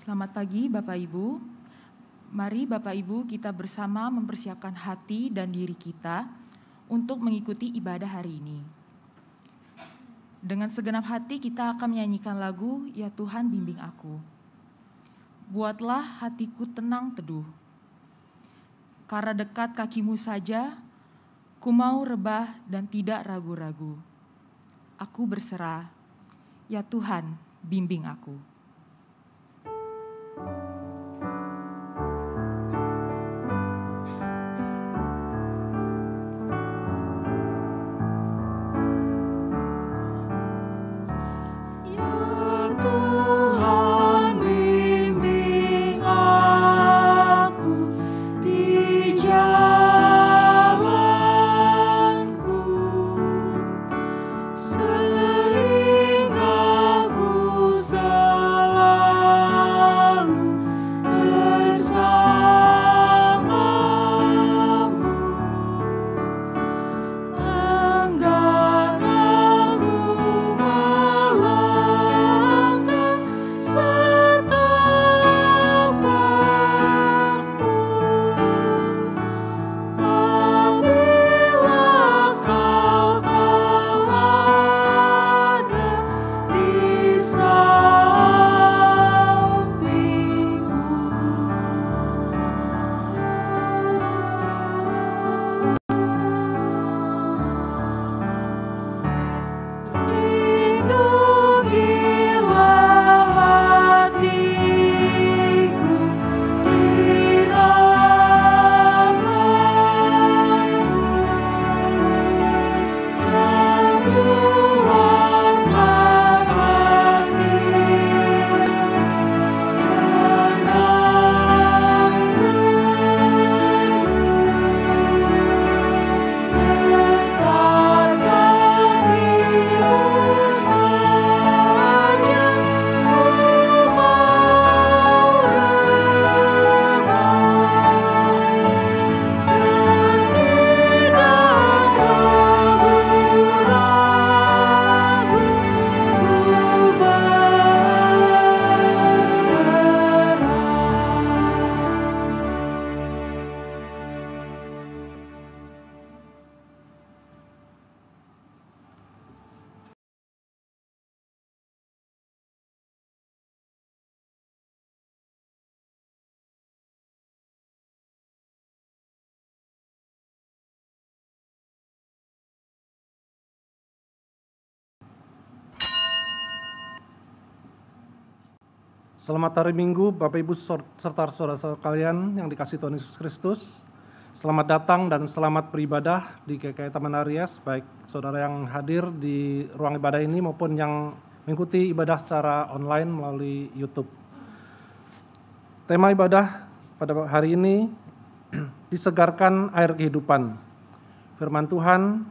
Selamat pagi Bapak Ibu. Mari Bapak Ibu kita bersama mempersiapkan hati dan diri kita untuk mengikuti ibadah hari ini. Dengan segenap hati kita akan menyanyikan lagu Ya Tuhan Bimbing Aku. Buatlah hatiku tenang teduh. Karena dekat kakimu saja, ku mau rebah dan tidak ragu-ragu. Aku berserah, ya Tuhan bimbing aku. Selamat hari Minggu, Bapak Ibu serta saudara sekalian yang dikasihi Tuhan Yesus Kristus. Selamat datang dan selamat beribadah di GKI Taman Aries, baik saudara yang hadir di ruang ibadah ini maupun yang mengikuti ibadah secara online melalui YouTube. Tema ibadah pada hari ini disegarkan air kehidupan. Firman Tuhan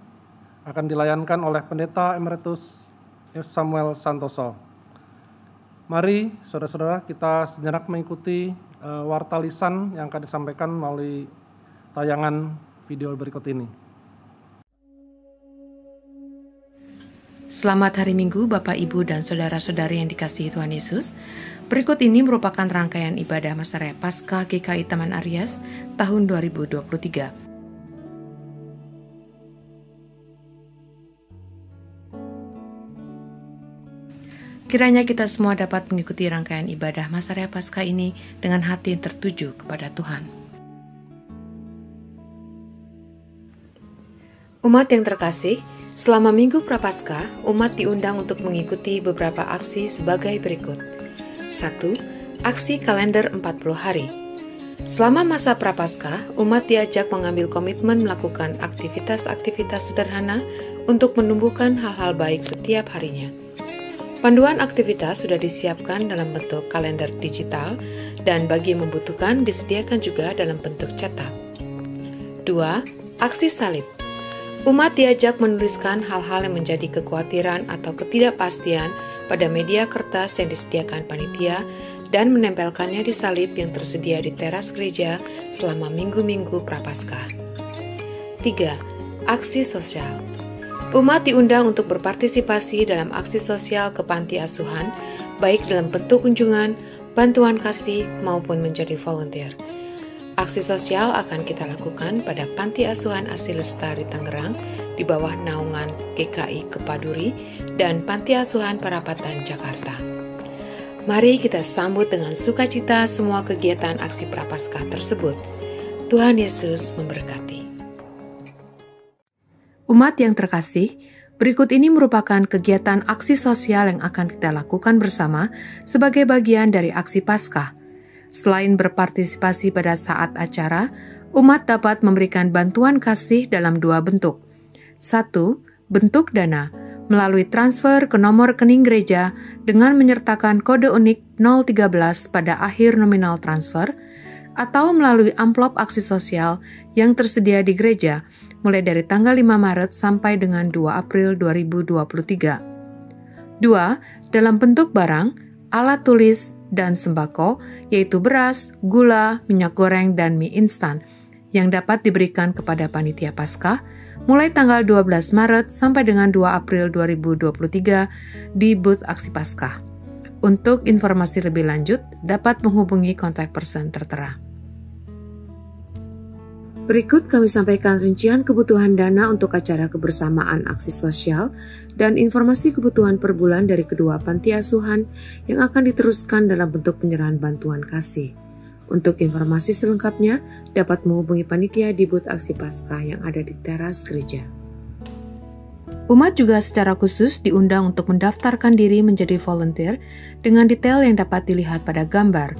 akan dilayankan oleh Pendeta Emeritus Samuel Santoso. Mari saudara-saudara kita sejenak mengikuti warta lisan yang akan disampaikan melalui tayangan video berikut ini. Selamat hari Minggu Bapak, Ibu, dan saudara-saudari yang dikasihi Tuhan Yesus. Berikut ini merupakan rangkaian ibadah masa raya Paskah GKI Taman Aries tahun 2023. Kiranya kita semua dapat mengikuti rangkaian ibadah masa raya Paskah ini dengan hati yang tertuju kepada Tuhan. Umat yang terkasih, selama Minggu Prapaskah, umat diundang untuk mengikuti beberapa aksi sebagai berikut. 1. Aksi kalender 40 hari. Selama masa Prapaskah, umat diajak mengambil komitmen melakukan aktivitas-aktivitas sederhana untuk menumbuhkan hal-hal baik setiap harinya. Panduan aktivitas sudah disiapkan dalam bentuk kalender digital dan bagi yang membutuhkan disediakan juga dalam bentuk cetak. 2. Aksi salib. Umat diajak menuliskan hal-hal yang menjadi kekhawatiran atau ketidakpastian pada media kertas yang disediakan panitia dan menempelkannya di salib yang tersedia di teras gereja selama minggu-minggu Prapaskah. 3. Aksi sosial. Umat diundang untuk berpartisipasi dalam aksi sosial ke panti asuhan, baik dalam bentuk kunjungan bantuan kasih, maupun menjadi volunteer. Aksi sosial akan kita lakukan pada Panti Asuhan Asih Lestari Tangerang di bawah naungan GKI Kepaduri dan Panti Asuhan Parapatan Jakarta. Mari kita sambut dengan sukacita semua kegiatan aksi Prapaskah tersebut. Tuhan Yesus memberkati. Umat yang terkasih, berikut ini merupakan kegiatan aksi sosial yang akan kita lakukan bersama sebagai bagian dari aksi Paskah. Selain berpartisipasi pada saat acara, umat dapat memberikan bantuan kasih dalam dua bentuk. 1. Bentuk dana, melalui transfer ke nomor rekening gereja dengan menyertakan kode unik 013 pada akhir nominal transfer, atau melalui amplop aksi sosial yang tersedia di gereja, mulai dari tanggal 5 Maret sampai dengan 2 April 2023. 2. Dalam bentuk barang, alat tulis, dan sembako, yaitu beras, gula, minyak goreng, dan mie instan, yang dapat diberikan kepada panitia Paskah mulai tanggal 12 Maret sampai dengan 2 April 2023 di booth aksi Paskah. Untuk informasi lebih lanjut, dapat menghubungi kontak person tertera. Berikut kami sampaikan rincian kebutuhan dana untuk acara kebersamaan aksi sosial dan informasi kebutuhan per bulan dari kedua panti asuhan yang akan diteruskan dalam bentuk penyerahan bantuan kasih. Untuk informasi selengkapnya, dapat menghubungi panitia di booth aksi Paskah yang ada di teras gereja. Umat juga secara khusus diundang untuk mendaftarkan diri menjadi volunteer dengan detail yang dapat dilihat pada gambar.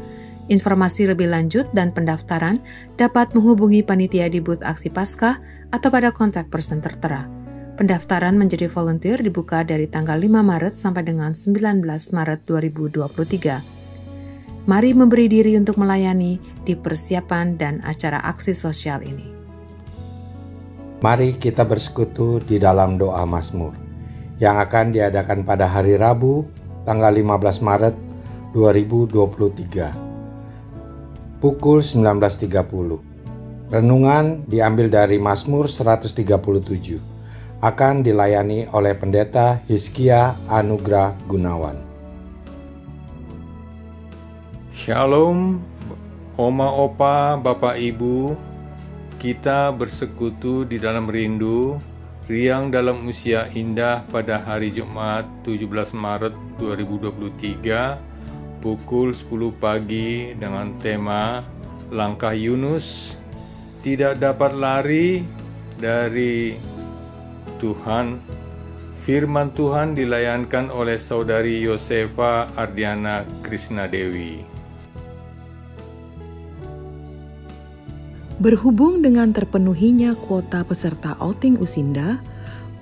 Informasi lebih lanjut dan pendaftaran dapat menghubungi panitia di booth aksi Paskah atau pada kontak person tertera. Pendaftaran menjadi volunteer dibuka dari tanggal 5 Maret sampai dengan 19 Maret 2023. Mari memberi diri untuk melayani di persiapan dan acara aksi sosial ini. Mari kita bersekutu di dalam doa Mazmur yang akan diadakan pada hari Rabu, tanggal 15 Maret 2023. Pukul 19.30. Renungan diambil dari Mazmur 137. Akan dilayani oleh Pendeta Hizkia Anugrah Gunawan. Shalom, Oma Opa, Bapak Ibu. Kita bersekutu di dalam rindu, riang dalam usia indah pada hari Jumat 17 Maret 2023. Pukul 10 pagi dengan tema Langkah Yunus, tidak dapat lari dari Tuhan. Firman Tuhan dilayankan oleh Saudari Yosefa Ardiana Krisnadewi. Berhubung dengan terpenuhinya kuota peserta outing Usinda,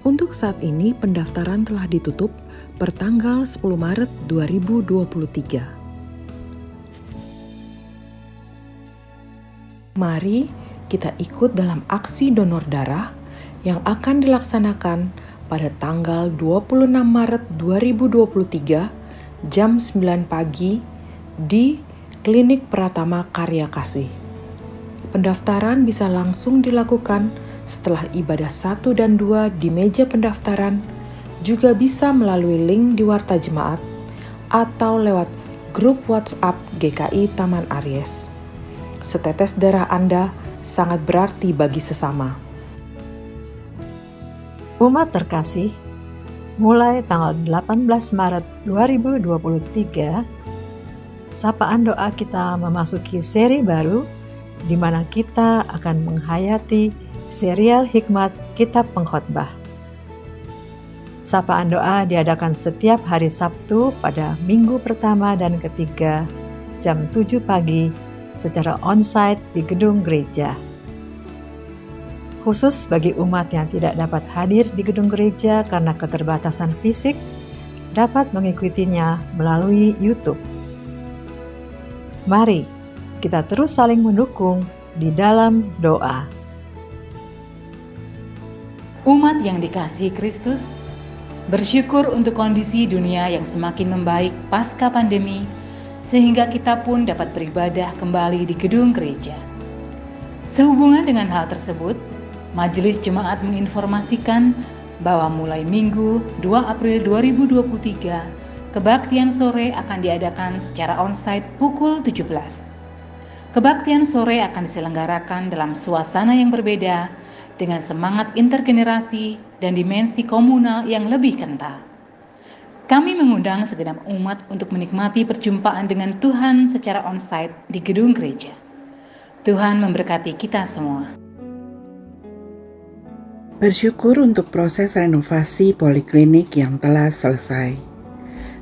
untuk saat ini pendaftaran telah ditutup per tanggal 10 Maret 2023. Mari kita ikut dalam aksi donor darah yang akan dilaksanakan pada tanggal 26 Maret 2023 jam 9 pagi di Klinik Pratama Karya Kasih. Pendaftaran bisa langsung dilakukan setelah ibadah 1 dan 2 di meja pendaftaran, juga bisa melalui link di Warta Jemaat atau lewat grup WhatsApp GKI Taman Aries. Setetes darah Anda sangat berarti bagi sesama. Umat terkasih, mulai tanggal 18 Maret 2023, sapaan doa kita memasuki seri baru di mana kita akan menghayati serial hikmat Kitab Pengkhotbah. Sapaan doa diadakan setiap hari Sabtu pada minggu pertama dan ketiga jam 7 pagi secara onsite di gedung gereja. Khusus bagi umat yang tidak dapat hadir di gedung gereja karena keterbatasan fisik, dapat mengikutinya melalui YouTube. Mari kita terus saling mendukung di dalam doa. Umat yang dikasihi Kristus, bersyukur untuk kondisi dunia yang semakin membaik pasca pandemi, sehingga kita pun dapat beribadah kembali di gedung gereja. Sehubungan dengan hal tersebut, Majelis Jemaat menginformasikan bahwa mulai Minggu 2 April 2023 Kebaktian sore akan diadakan secara onsite pukul 17. Kebaktian sore akan diselenggarakan dalam suasana yang berbeda dengan semangat intergenerasi dan dimensi komunal yang lebih kental. Kami mengundang segenap umat untuk menikmati perjumpaan dengan Tuhan secara onsite di gedung gereja. Tuhan memberkati kita semua. Bersyukur untuk proses renovasi poliklinik yang telah selesai.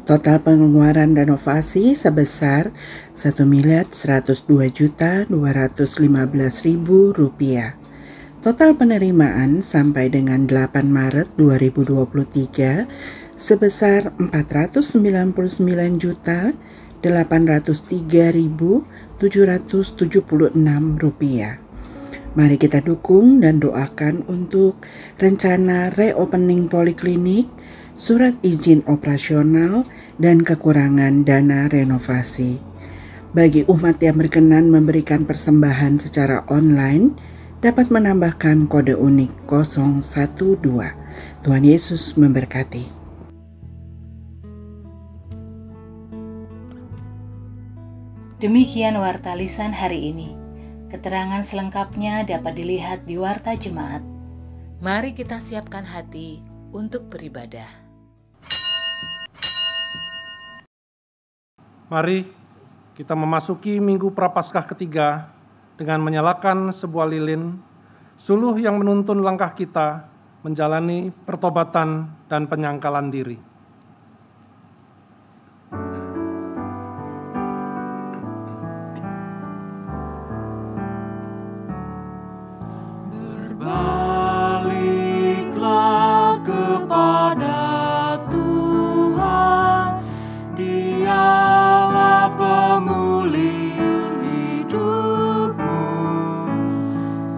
Total pengeluaran renovasi sebesar Rp1.102.215.000. Total penerimaan sampai dengan 8 Maret 2023 sebesar Rp499.803.776. Mari kita dukung dan doakan untuk rencana reopening poliklinik, surat izin operasional, dan kekurangan dana renovasi. Bagi umat yang berkenan memberikan persembahan secara online, dapat menambahkan kode unik 012. Tuhan Yesus memberkati. Demikian Warta Lisan hari ini. Keterangan selengkapnya dapat dilihat di Warta Jemaat. Mari kita siapkan hati untuk beribadah. Mari kita memasuki Minggu Prapaskah ketiga dengan menyalakan sebuah lilin, suluh yang menuntun langkah kita menjalani pertobatan dan penyangkalan diri. Berbaliklah kepada Tuhan, Dialah pemulih hidupmu.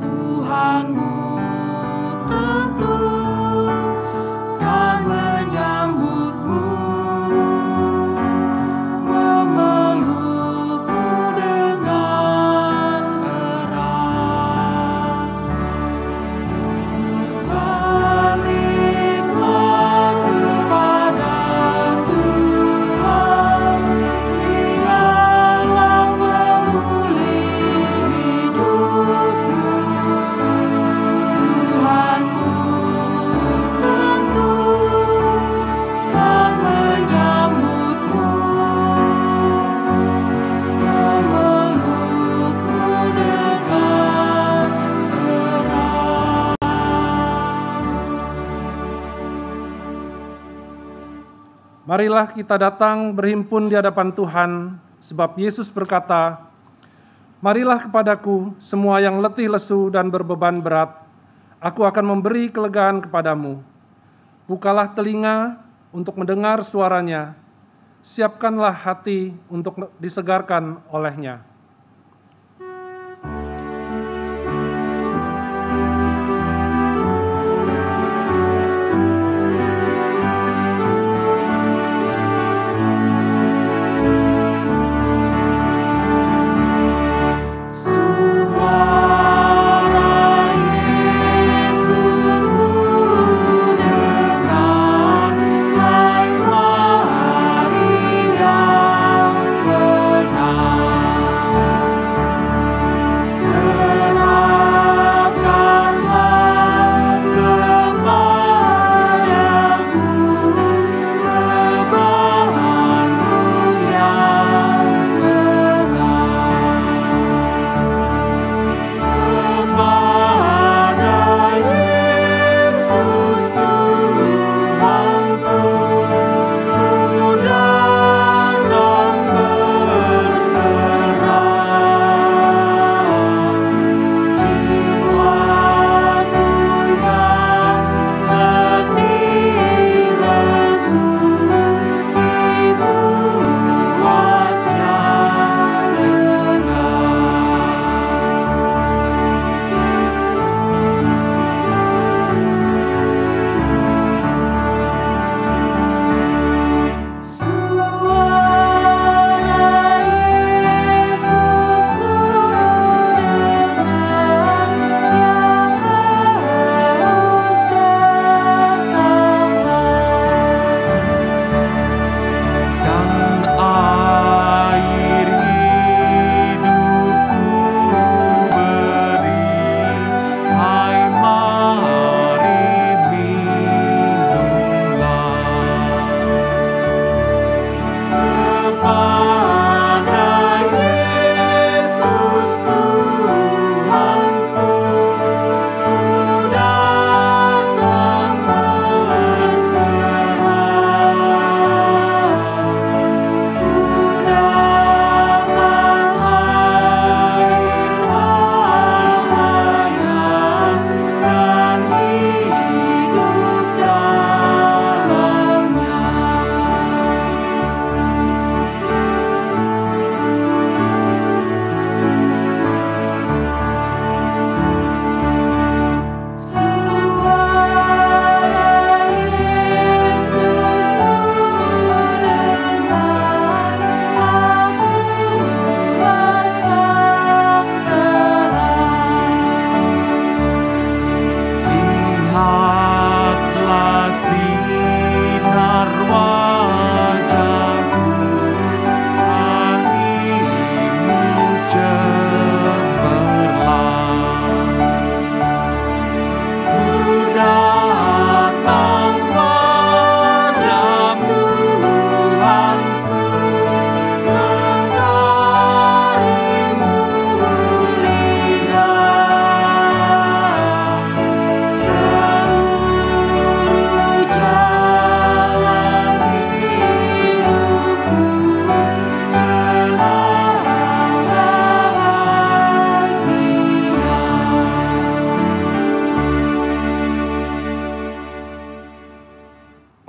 Tuhanmu tentu kan menyambutmu, memelukmu dengan erat. Berbaliklah kepada Tuhan, Dialah pemulih hidupmu. Tuhanmu tentu kan menyambutmu, memelukmu dengan erat. Marilah kita datang berhimpun di hadapan Tuhan, sebab Yesus berkata, "Marilah kepadaku semua yang letih lesu dan berbeban berat, aku akan memberi kelegaan kepadamu. Bukalah telinga untuk mendengar suaranya, siapkanlah hati untuk disegarkan olehnya." Suara Yesus ku dengar, hai hari yang benar.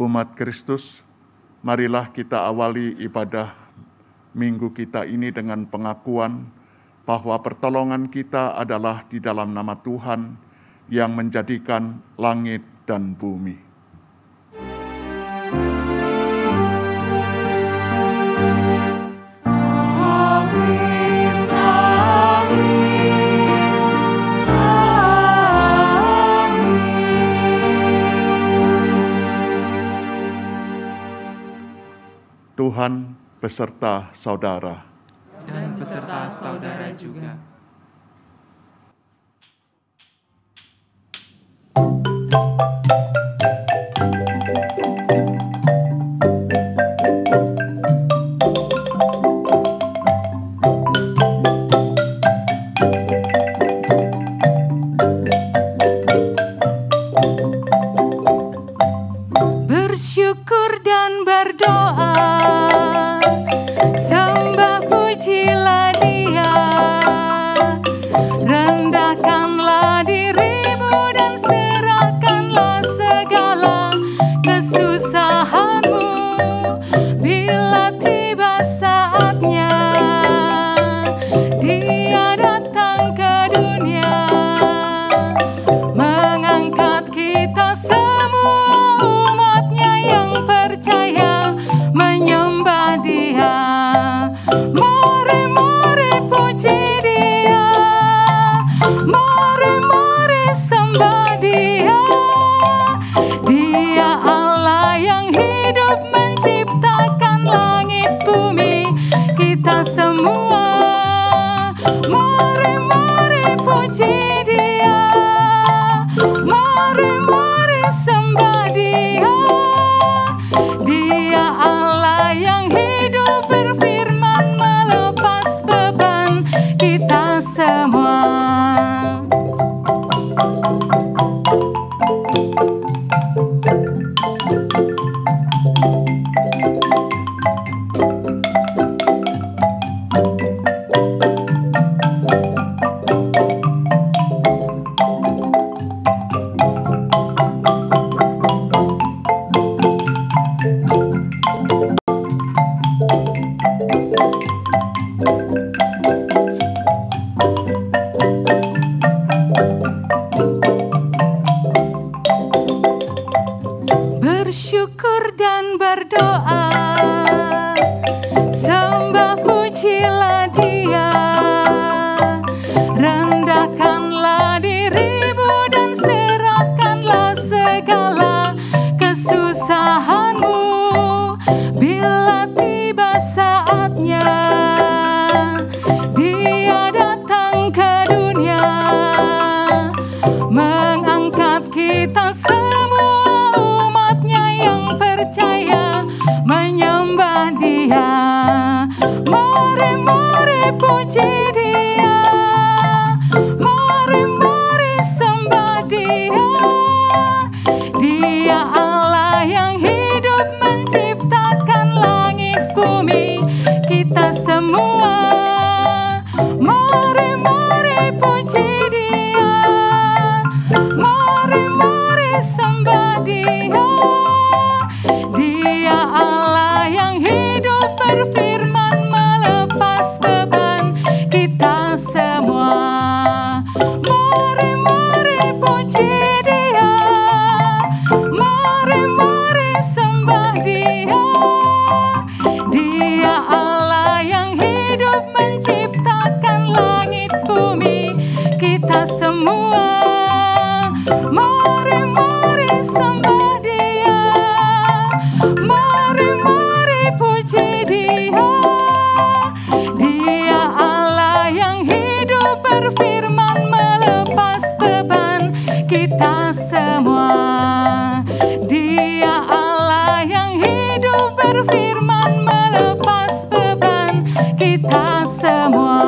Umat Kristus, marilah kita awali ibadah minggu kita ini dengan pengakuan bahwa pertolongan kita adalah di dalam nama Tuhan yang menjadikan langit dan bumi. Tuhan beserta saudara. Dan beserta saudara juga. Bersyukur dan berdoa, sembah pujilah Dia, rendahkanlah dirimu dan serahkanlah segala kesusahanmu. Bila tiba saatnya Dia datang ke dunia, mengangkat kita semua percaya menyembah Dia. Mari, mari puji Dia, mari, mari sembah Dia. Dia Allah yang hidup menciptakan langit bumi kita semua. Mari, mari puji Dia, mari, mari sembah Dia. Dia Allah yang hidup berfirman melepas beban kita semua. Bersyukur dan berdoa, sembah pujilah Dia, rendahkanlah dirimu dan serahkanlah segala kesusahanmu. Bila tiba saatnya Dia datang ke dunia, mengangkat kita semua percaya menyembah Dia. Mari, mari puji Dia, mari, mari sembah Dia. Dia Allah yang hidup menciptakan langit bumi kita semua. Mari, mari puji Dia, mari, mari sembah Dia. Dia Allah yang hidup berfirman melepas beban kita semua. Mari, mari puji Dia, mari, mari sembah Dia. Dia Allah yang hidup menciptakan langit bumi kita semua. Mari, mari sembah Dia, mari, mari puji Dia. Dia Allah yang hidup berfirman melepas beban kita semua. Dia Allah yang hidup berfirman melepas beban kita semua.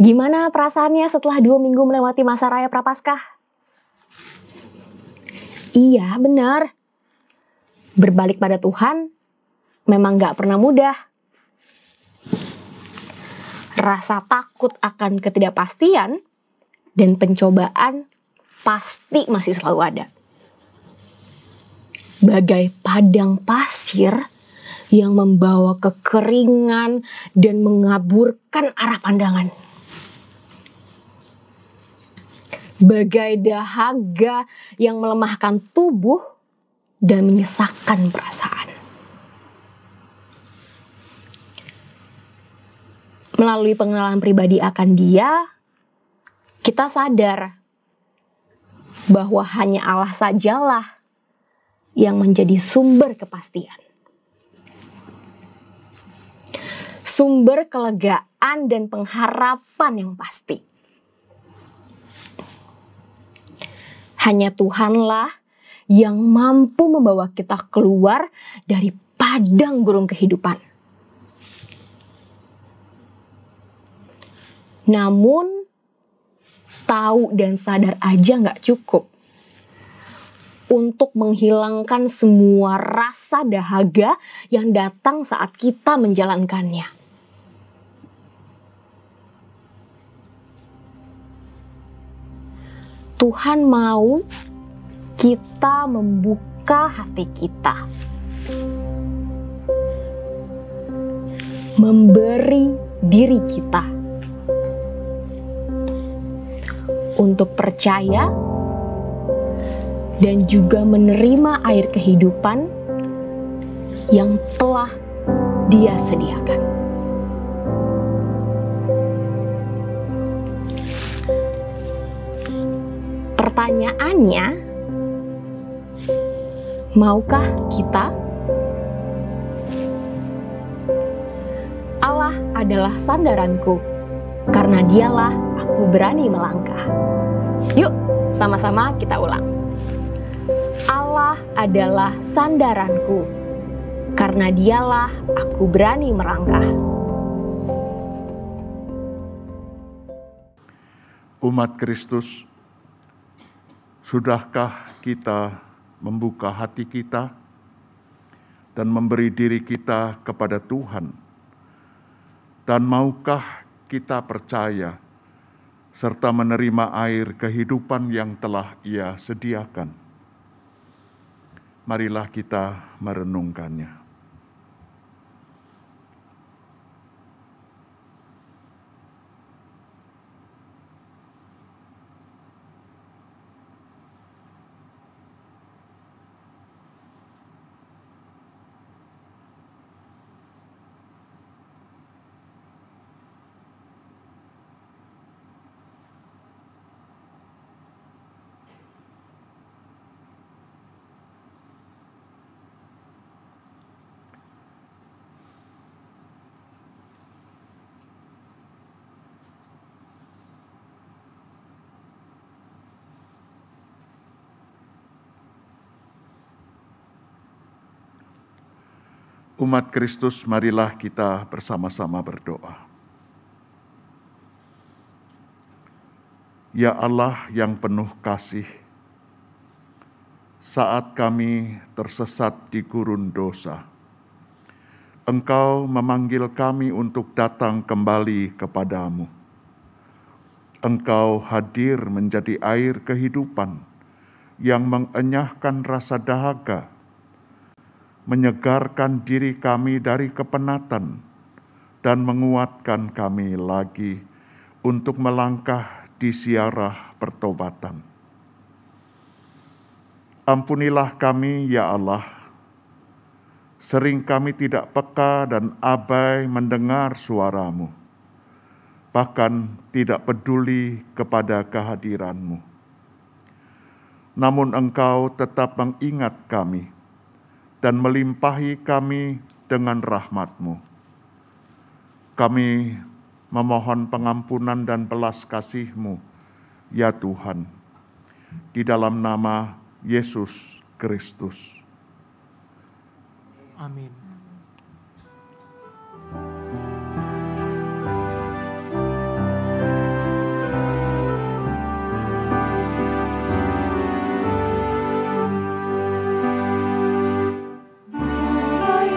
Gimana perasaannya setelah 2 minggu melewati masa raya Prapaskah? Iya, benar. Berbalik pada Tuhan memang gak pernah mudah. Rasa takut akan ketidakpastian dan pencobaan pasti masih selalu ada. Bagai padang pasir yang membawa kekeringan dan mengaburkan arah pandangan. Bagai dahaga yang melemahkan tubuh dan menyesakkan perasaan. Melalui pengenalan pribadi akan Dia, kita sadar bahwa hanya Allah sajalah yang menjadi sumber kepastian. Sumber kelegaan dan pengharapan yang pasti. Hanya Tuhanlah yang mampu membawa kita keluar dari padang gurun kehidupan. Namun, tahu dan sadar aja gak cukup untuk menghilangkan semua rasa dahaga yang datang saat kita menjalankannya. Tuhan mau kita membuka hati kita, memberi diri kita untuk percaya dan juga menerima air kehidupan yang telah Dia sediakan. Pertanyaannya, maukah kita? Allah adalah sandaranku, karena Dialah aku berani melangkah. Yuk, sama-sama kita ulang. Allah adalah sandaranku, karena Dialah aku berani melangkah. Umat Kristus, sudahkah kita membuka hati kita dan memberi diri kita kepada Tuhan? Dan maukah kita percaya serta menerima air kehidupan yang telah Ia sediakan? Marilah kita merenungkannya. Umat Kristus, marilah kita bersama-sama berdoa. Ya Allah yang penuh kasih, saat kami tersesat di gurun dosa, Engkau memanggil kami untuk datang kembali kepadamu. Engkau hadir menjadi air kehidupan yang mengenyahkan rasa dahaga, menyegarkan diri kami dari kepenatan, dan menguatkan kami lagi untuk melangkah di ziarah pertobatan. Ampunilah kami, ya Allah. Sering kami tidak peka dan abai mendengar suara-Mu, bahkan tidak peduli kepada kehadiran-Mu. Namun Engkau tetap mengingat kami dan melimpahi kami dengan rahmat-Mu. Kami memohon pengampunan dan belas kasih-Mu, ya Tuhan, di dalam nama Yesus Kristus. Amin. Mulai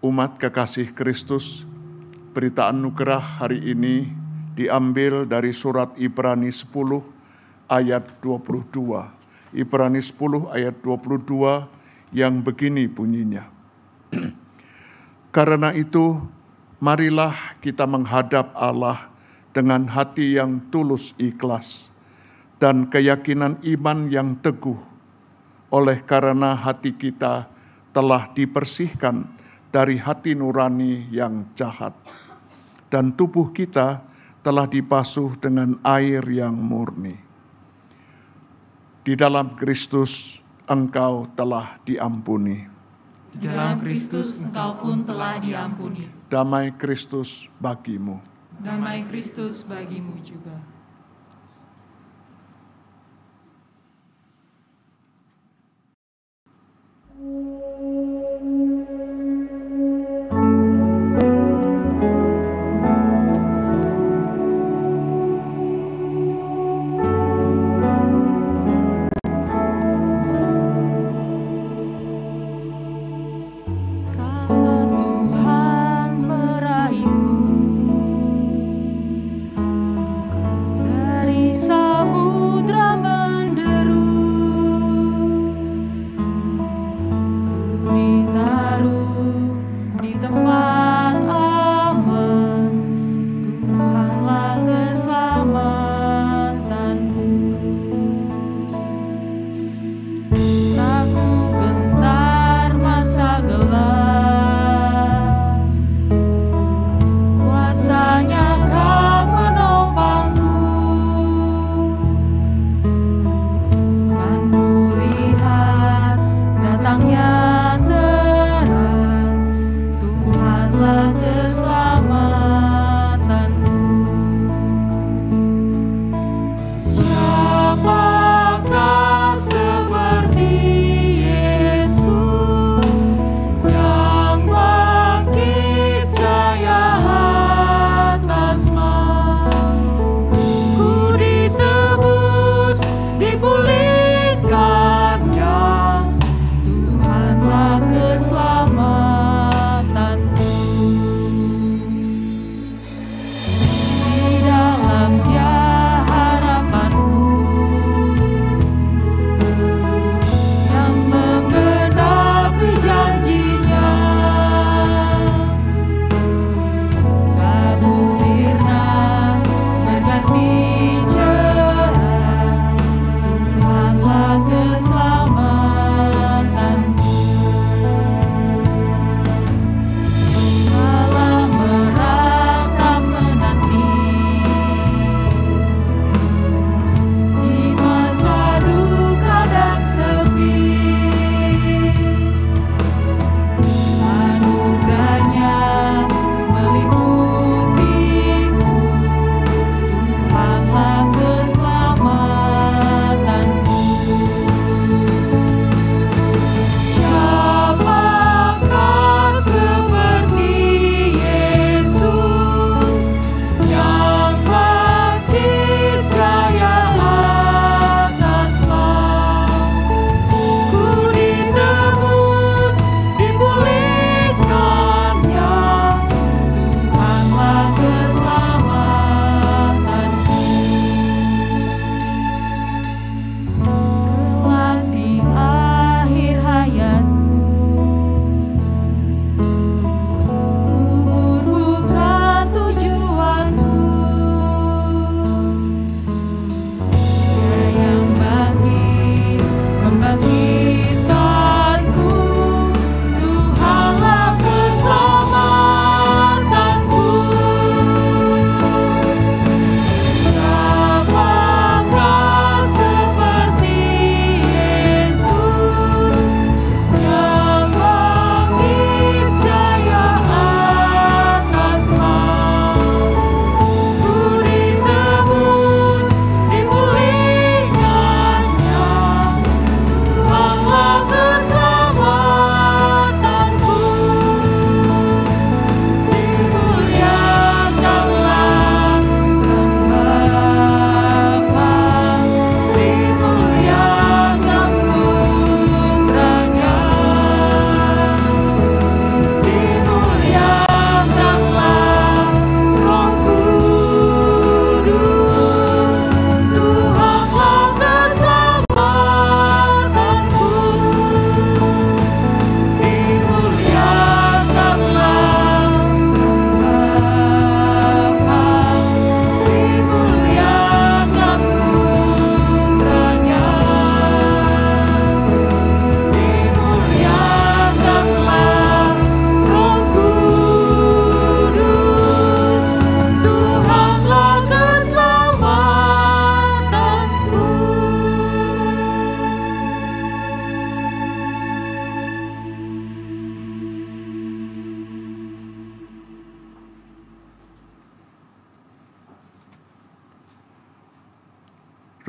Umat kekasih Kristus, berita anugerah hari ini diambil dari surat Ibrani 10 ayat 22. Ibrani 10 ayat 22 yang begini bunyinya. Karena itu, marilah kita menghadap Allah dengan hati yang tulus ikhlas dan keyakinan iman yang teguh, oleh karena hati kita telah dibersihkan dari hati nurani yang jahat, dan tubuh kita telah dibasuh dengan air yang murni. Di dalam Kristus engkau telah diampuni. Di dalam Kristus engkau pun telah diampuni. Damai Kristus bagimu. Damai Kristus bagimu juga.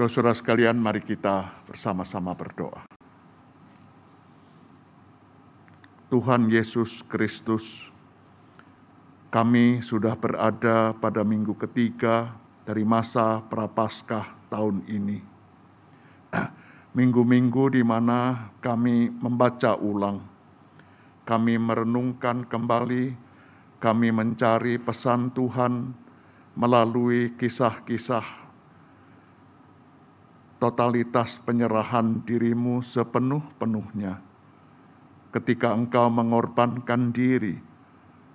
Saudara sekalian, mari kita bersama-sama berdoa. Tuhan Yesus Kristus, kami sudah berada pada minggu ketiga dari masa Prapaskah tahun ini. Minggu-minggu di mana kami membaca ulang, kami merenungkan kembali, kami mencari pesan Tuhan melalui kisah-kisah totalitas penyerahan dirimu sepenuh-penuhnya. Ketika Engkau mengorbankan diri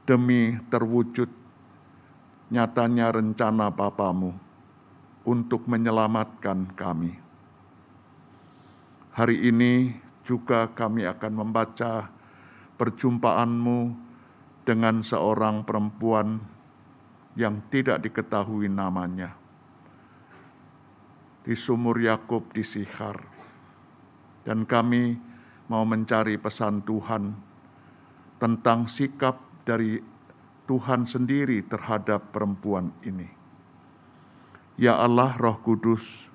demi terwujud nyatanya rencana Bapamu untuk menyelamatkan kami. Hari ini juga kami akan membaca perjumpaanmu dengan seorang perempuan yang tidak diketahui namanya di sumur Yakub di Sichar. Dan kami mau mencari pesan Tuhan tentang sikap dari Tuhan sendiri terhadap perempuan ini. Ya Allah Roh Kudus,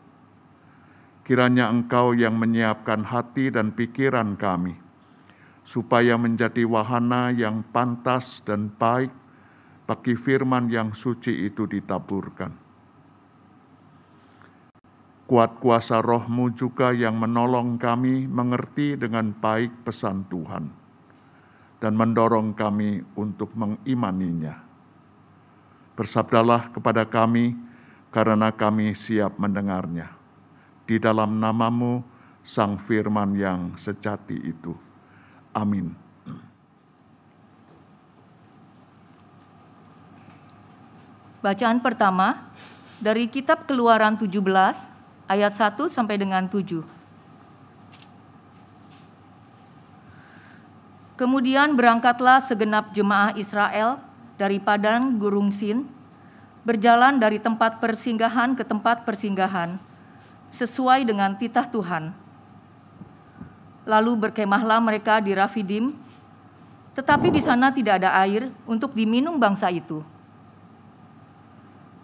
kiranya Engkau yang menyiapkan hati dan pikiran kami, supaya menjadi wahana yang pantas dan baik bagi firman yang suci itu ditaburkan. Kuat kuasa Roh-Mu juga yang menolong kami mengerti dengan baik pesan Tuhan dan mendorong kami untuk mengimaninya. Bersabdalah kepada kami karena kami siap mendengarnya. Di dalam nama-Mu, Sang Firman yang sejati itu. Amin. Bacaan pertama dari Kitab Keluaran 17 ayat 1 sampai dengan 7. Kemudian berangkatlah segenap jemaah Israel dari padang Gurun Sin, berjalan dari tempat persinggahan ke tempat persinggahan, sesuai dengan titah Tuhan. Lalu berkemahlah mereka di Rafidim, tetapi di sana tidak ada air untuk diminum bangsa itu.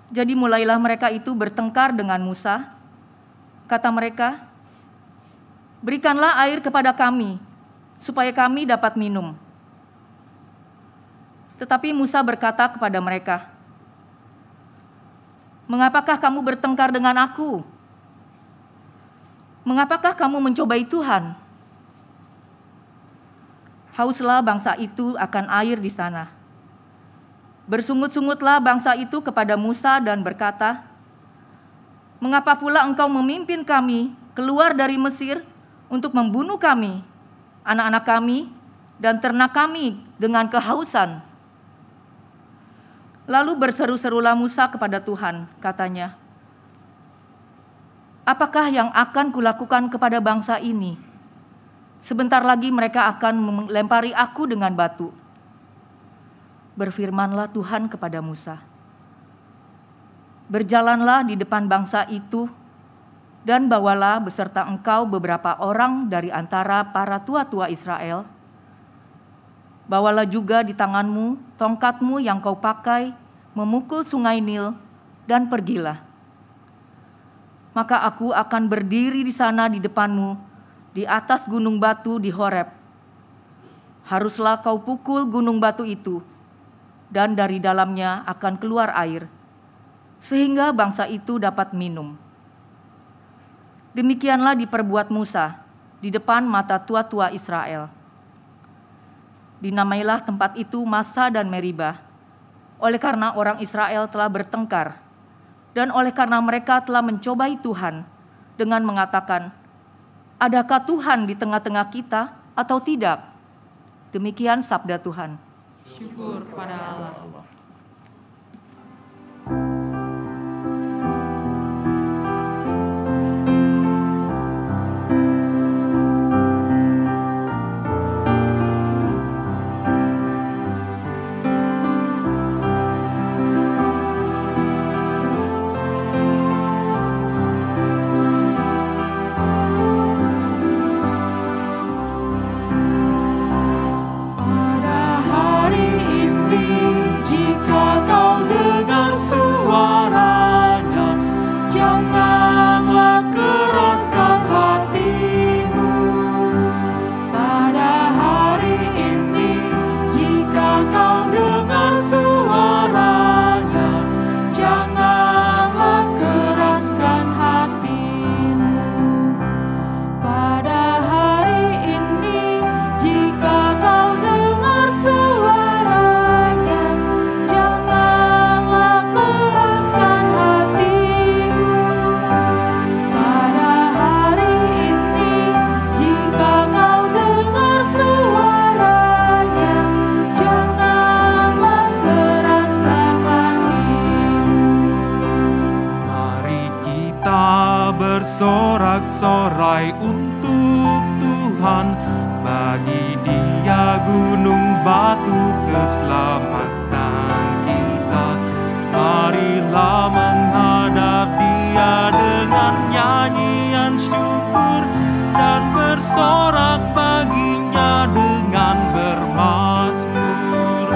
Jadi mulailah mereka itu bertengkar dengan Musa. Kata mereka, berikanlah air kepada kami, supaya kami dapat minum. Tetapi Musa berkata kepada mereka, mengapakah kamu bertengkar dengan aku? Mengapakah kamu mencobai Tuhan? Hauslah bangsa itu akan air di sana. Bersungut-sungutlah bangsa itu kepada Musa dan berkata, mengapa pula engkau memimpin kami keluar dari Mesir untuk membunuh kami, anak-anak kami, dan ternak kami dengan kehausan? Lalu berseru-serulah Musa kepada Tuhan, katanya, apakah yang akan kulakukan kepada bangsa ini? Sebentar lagi mereka akan melempari aku dengan batu. Berfirmanlah Tuhan kepada Musa, berjalanlah di depan bangsa itu, dan bawalah beserta engkau beberapa orang dari antara para tua-tua Israel. Bawalah juga di tanganmu tongkatmu yang kau pakai memukul sungai Nil, dan pergilah. Maka aku akan berdiri di sana di depanmu, di atas gunung batu di Horeb. Haruslah kau pukul gunung batu itu, dan dari dalamnya akan keluar air, sehingga bangsa itu dapat minum. Demikianlah diperbuat Musa di depan mata tua-tua Israel. Dinamailah tempat itu Massa dan Meribah, oleh karena orang Israel telah bertengkar, dan oleh karena mereka telah mencobai Tuhan dengan mengatakan, adakah Tuhan di tengah-tengah kita atau tidak? Demikian sabda Tuhan. Syukur pada Allah. Pada hari ini jika damai untuk Tuhan, bagi Dia gunung batu keselamatan kita. Marilah menghadap Dia dengan nyanyian syukur dan bersorak baginya dengan bermazmur.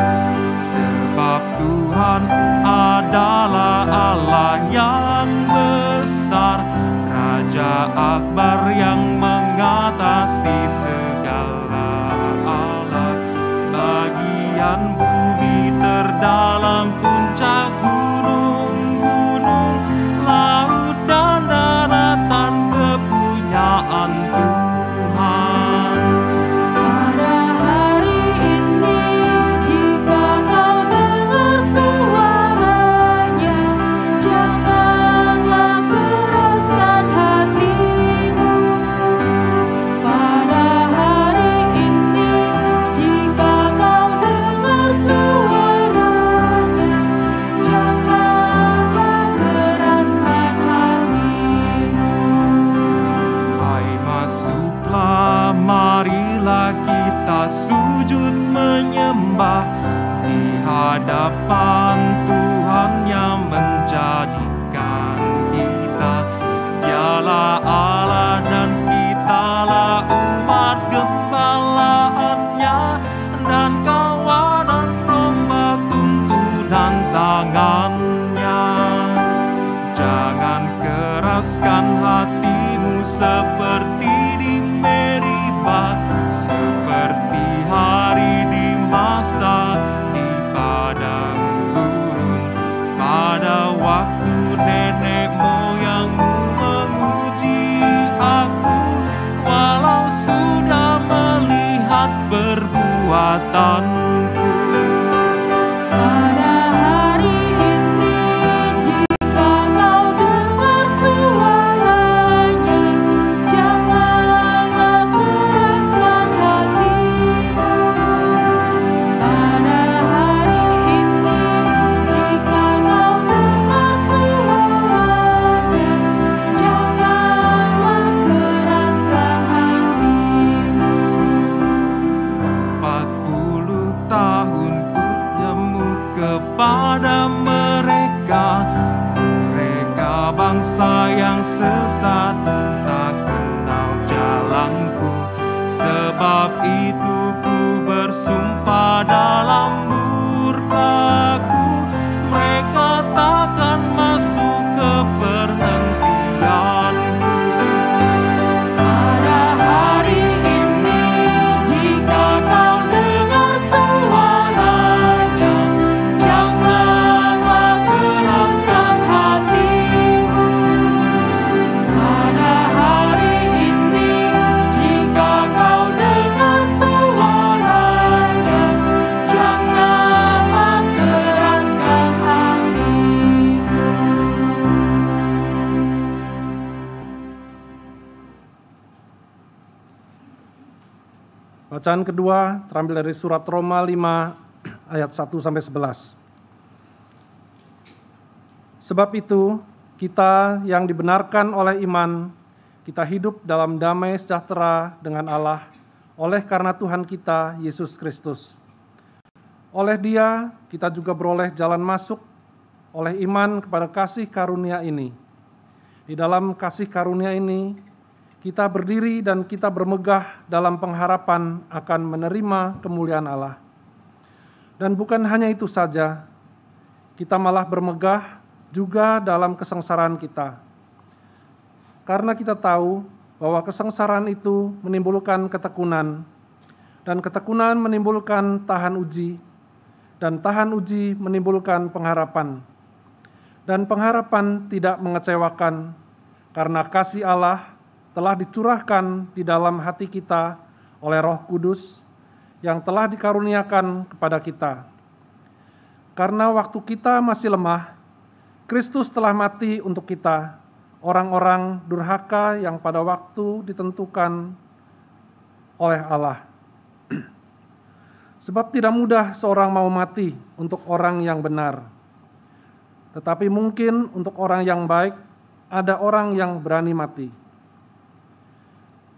Sebab Tuhan adalah Allah yang besar, Raja Akbar yang mengatasi segala Allah. Bagian bumi terdalam puncak gunung-gunung, laut dan daratan kepunyaan Tuhan. Pada hari ini jika kau dengar suaranya, janganlah keraskan hatimu. Pada hari ini jika kau dengar suaranya, janganlah keraskan hatimu. Hai, masuklah, marilah kita sujud menyembah di hadapan Tuhan yang menjadikan kita. Dialah Allah dan kitalah umat gembalaannya, dan kawanan domba tuntunan tangannya. Jangan keraskan hatimu seperti di Meriba, seperti hari di masa di padang gurun, pada waktu nenek moyangmu menguji aku, walau sudah melihat perbuatanku. Pada hari ini jika kau dengar suaranya, janganlah keraskan hatimu. Pada hari ini jika kau dengar suaranya, janganlah keraskan hatimu. 40 tahun ku temu kepada mereka, mereka bangsa yang sesat, tak kenal jalanku. Sebab itu ku bersumpah dalam murkaku, mereka takkan masuk ke perhentianku. Pada hari ini jika kau dengar suaranya, janganlah keraskan hatimu. Pada hari ini jika kau dengar suaranya, janganlah keraskan hatimu. Bacaan kedua terambil dari surat Roma 5 ayat 1-11. Sebab itu, kita yang dibenarkan oleh iman, kita hidup dalam damai sejahtera dengan Allah oleh karena Tuhan kita, Yesus Kristus. Oleh Dia, kita juga beroleh jalan masuk oleh iman kepada kasih karunia ini. Di dalam kasih karunia ini, kita berdiri dan kita bermegah dalam pengharapan akan menerima kemuliaan Allah. Dan bukan hanya itu saja, kita malah bermegah juga dalam kesengsaraan kita. Karena kita tahu bahwa kesengsaraan itu menimbulkan ketekunan, dan ketekunan menimbulkan tahan uji, dan tahan uji menimbulkan pengharapan. Dan pengharapan tidak mengecewakan, karena kasih Allah telah dicurahkan di dalam hati kita oleh Roh Kudus yang telah dikaruniakan kepada kita. Karena waktu kita masih lemah, Kristus telah mati untuk kita, orang-orang durhaka yang pada waktu ditentukan oleh Allah. Sebab tidak mudah seorang mau mati untuk orang yang benar, tetapi mungkin untuk orang yang baik ada orang yang berani mati.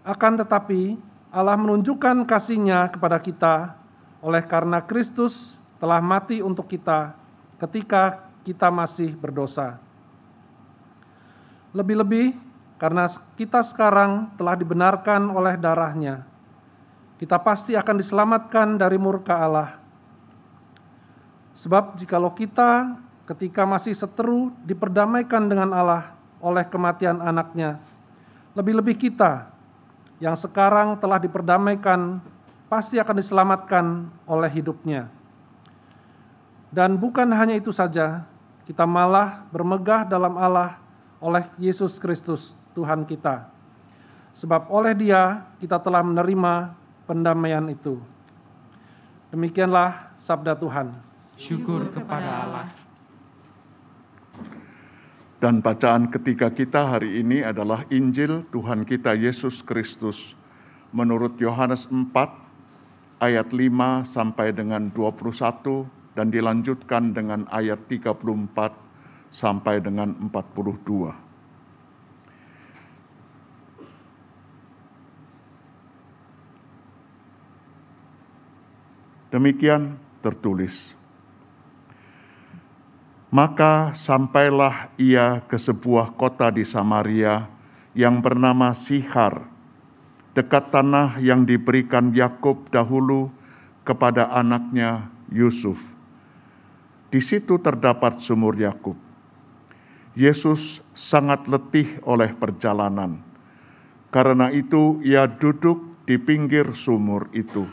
Akan tetapi Allah menunjukkan kasih-Nya kepada kita oleh karena Kristus telah mati untuk kita ketika kita masih berdosa. Lebih-lebih karena kita sekarang telah dibenarkan oleh darah-Nya, kita pasti akan diselamatkan dari murka Allah. Sebab jikalau kita ketika masih seteru diperdamaikan dengan Allah oleh kematian anak-Nya, lebih-lebih kita yang sekarang telah diperdamaikan pasti akan diselamatkan oleh hidup-Nya. Dan bukan hanya itu saja, kita malah bermegah dalam Allah oleh Yesus Kristus Tuhan kita. Sebab oleh Dia kita telah menerima pendamaian itu. Demikianlah sabda Tuhan. Syukur kepada Allah. Dan bacaan ketiga kita hari ini adalah Injil Tuhan kita Yesus Kristus menurut Yohanes 4 ayat 5 sampai dengan 21 dan dilanjutkan dengan ayat 34 sampai dengan 42. Demikian tertulis. Maka sampailah ia ke sebuah kota di Samaria yang bernama Sikhar, dekat tanah yang diberikan Yakub dahulu kepada anaknya Yusuf. Di situ terdapat sumur Yakub. Yesus sangat letih oleh perjalanan. Karena itu ia duduk di pinggir sumur itu.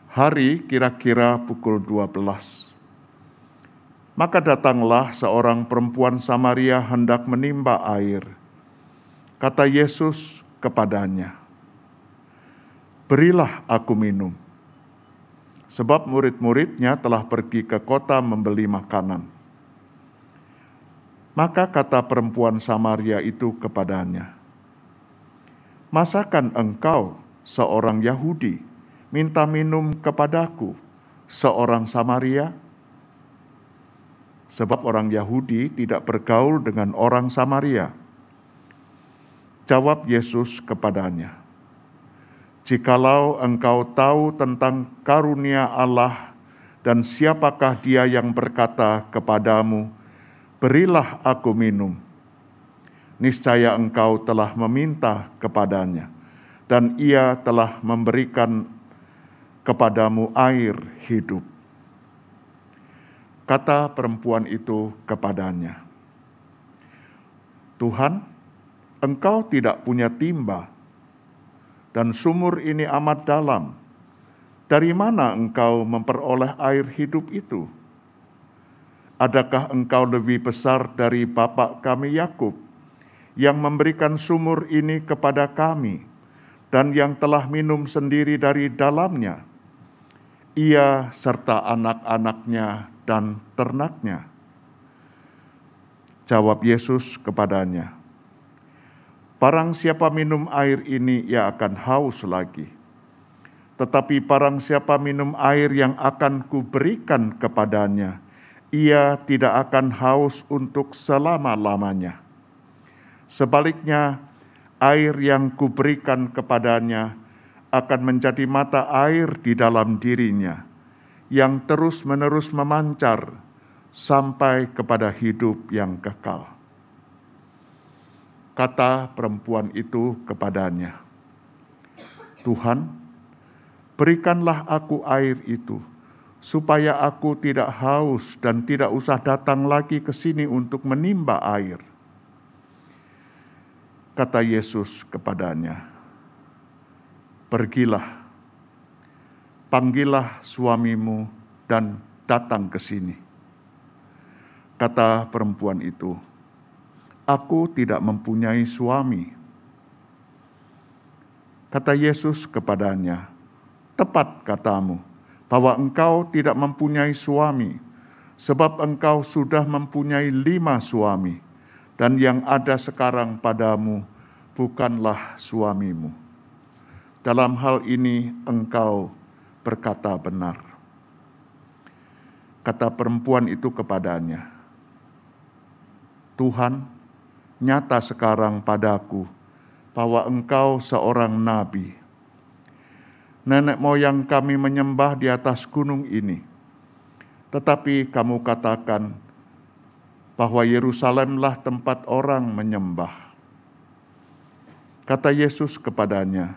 Hari kira-kira pukul 12. Maka datanglah seorang perempuan Samaria hendak menimba air. Kata Yesus kepadanya, "Berilah aku minum." Sebab murid-muridnya telah pergi ke kota membeli makanan. Maka kata perempuan Samaria itu kepadanya, "Masakan engkau, seorang Yahudi, minta minum kepadaku, seorang Samaria?" Sebab orang Yahudi tidak bergaul dengan orang Samaria. Jawab Yesus kepadanya, "Jikalau engkau tahu tentang karunia Allah dan siapakah Dia yang berkata kepadamu, 'Berilah aku minum,' niscaya engkau telah meminta kepadanya, dan Ia telah memberikan kepadamu air hidup." Kata perempuan itu kepadanya, "Tuhan, engkau tidak punya timba, dan sumur ini amat dalam. Dari mana engkau memperoleh air hidup itu? Adakah engkau lebih besar dari bapa kami Yakub, yang memberikan sumur ini kepada kami, dan yang telah minum sendiri dari dalamnya, ia serta anak-anaknya dan ternaknya?" Jawab Yesus kepadanya, "Barang siapa minum air ini, ia akan haus lagi. Tetapi barang siapa minum air yang akan kuberikan kepadanya, ia tidak akan haus untuk selama-lamanya. Sebaliknya, air yang kuberikan kepadanya akan menjadi mata air di dalam dirinya, yang terus-menerus memancar sampai kepada hidup yang kekal." Kata perempuan itu kepadanya, "Tuhan, berikanlah aku air itu, supaya aku tidak haus dan tidak usah datang lagi ke sini untuk menimba air." Kata Yesus kepadanya, "Pergilah, panggillah suamimu dan datang ke sini." Kata perempuan itu, "Aku tidak mempunyai suami." Kata Yesus kepadanya, "Tepat katamu, bahwa engkau tidak mempunyai suami, sebab engkau sudah mempunyai 5 suami, dan yang ada sekarang padamu bukanlah suamimu. Dalam hal ini engkau berkata benar." Kata perempuan itu kepadanya, "Tuhan, nyata sekarang padaku bahwa Engkau seorang nabi. Nenek moyang kami menyembah di atas gunung ini, tetapi kamu katakan bahwa Yerusalemlah tempat orang menyembah. Kata Yesus kepadanya,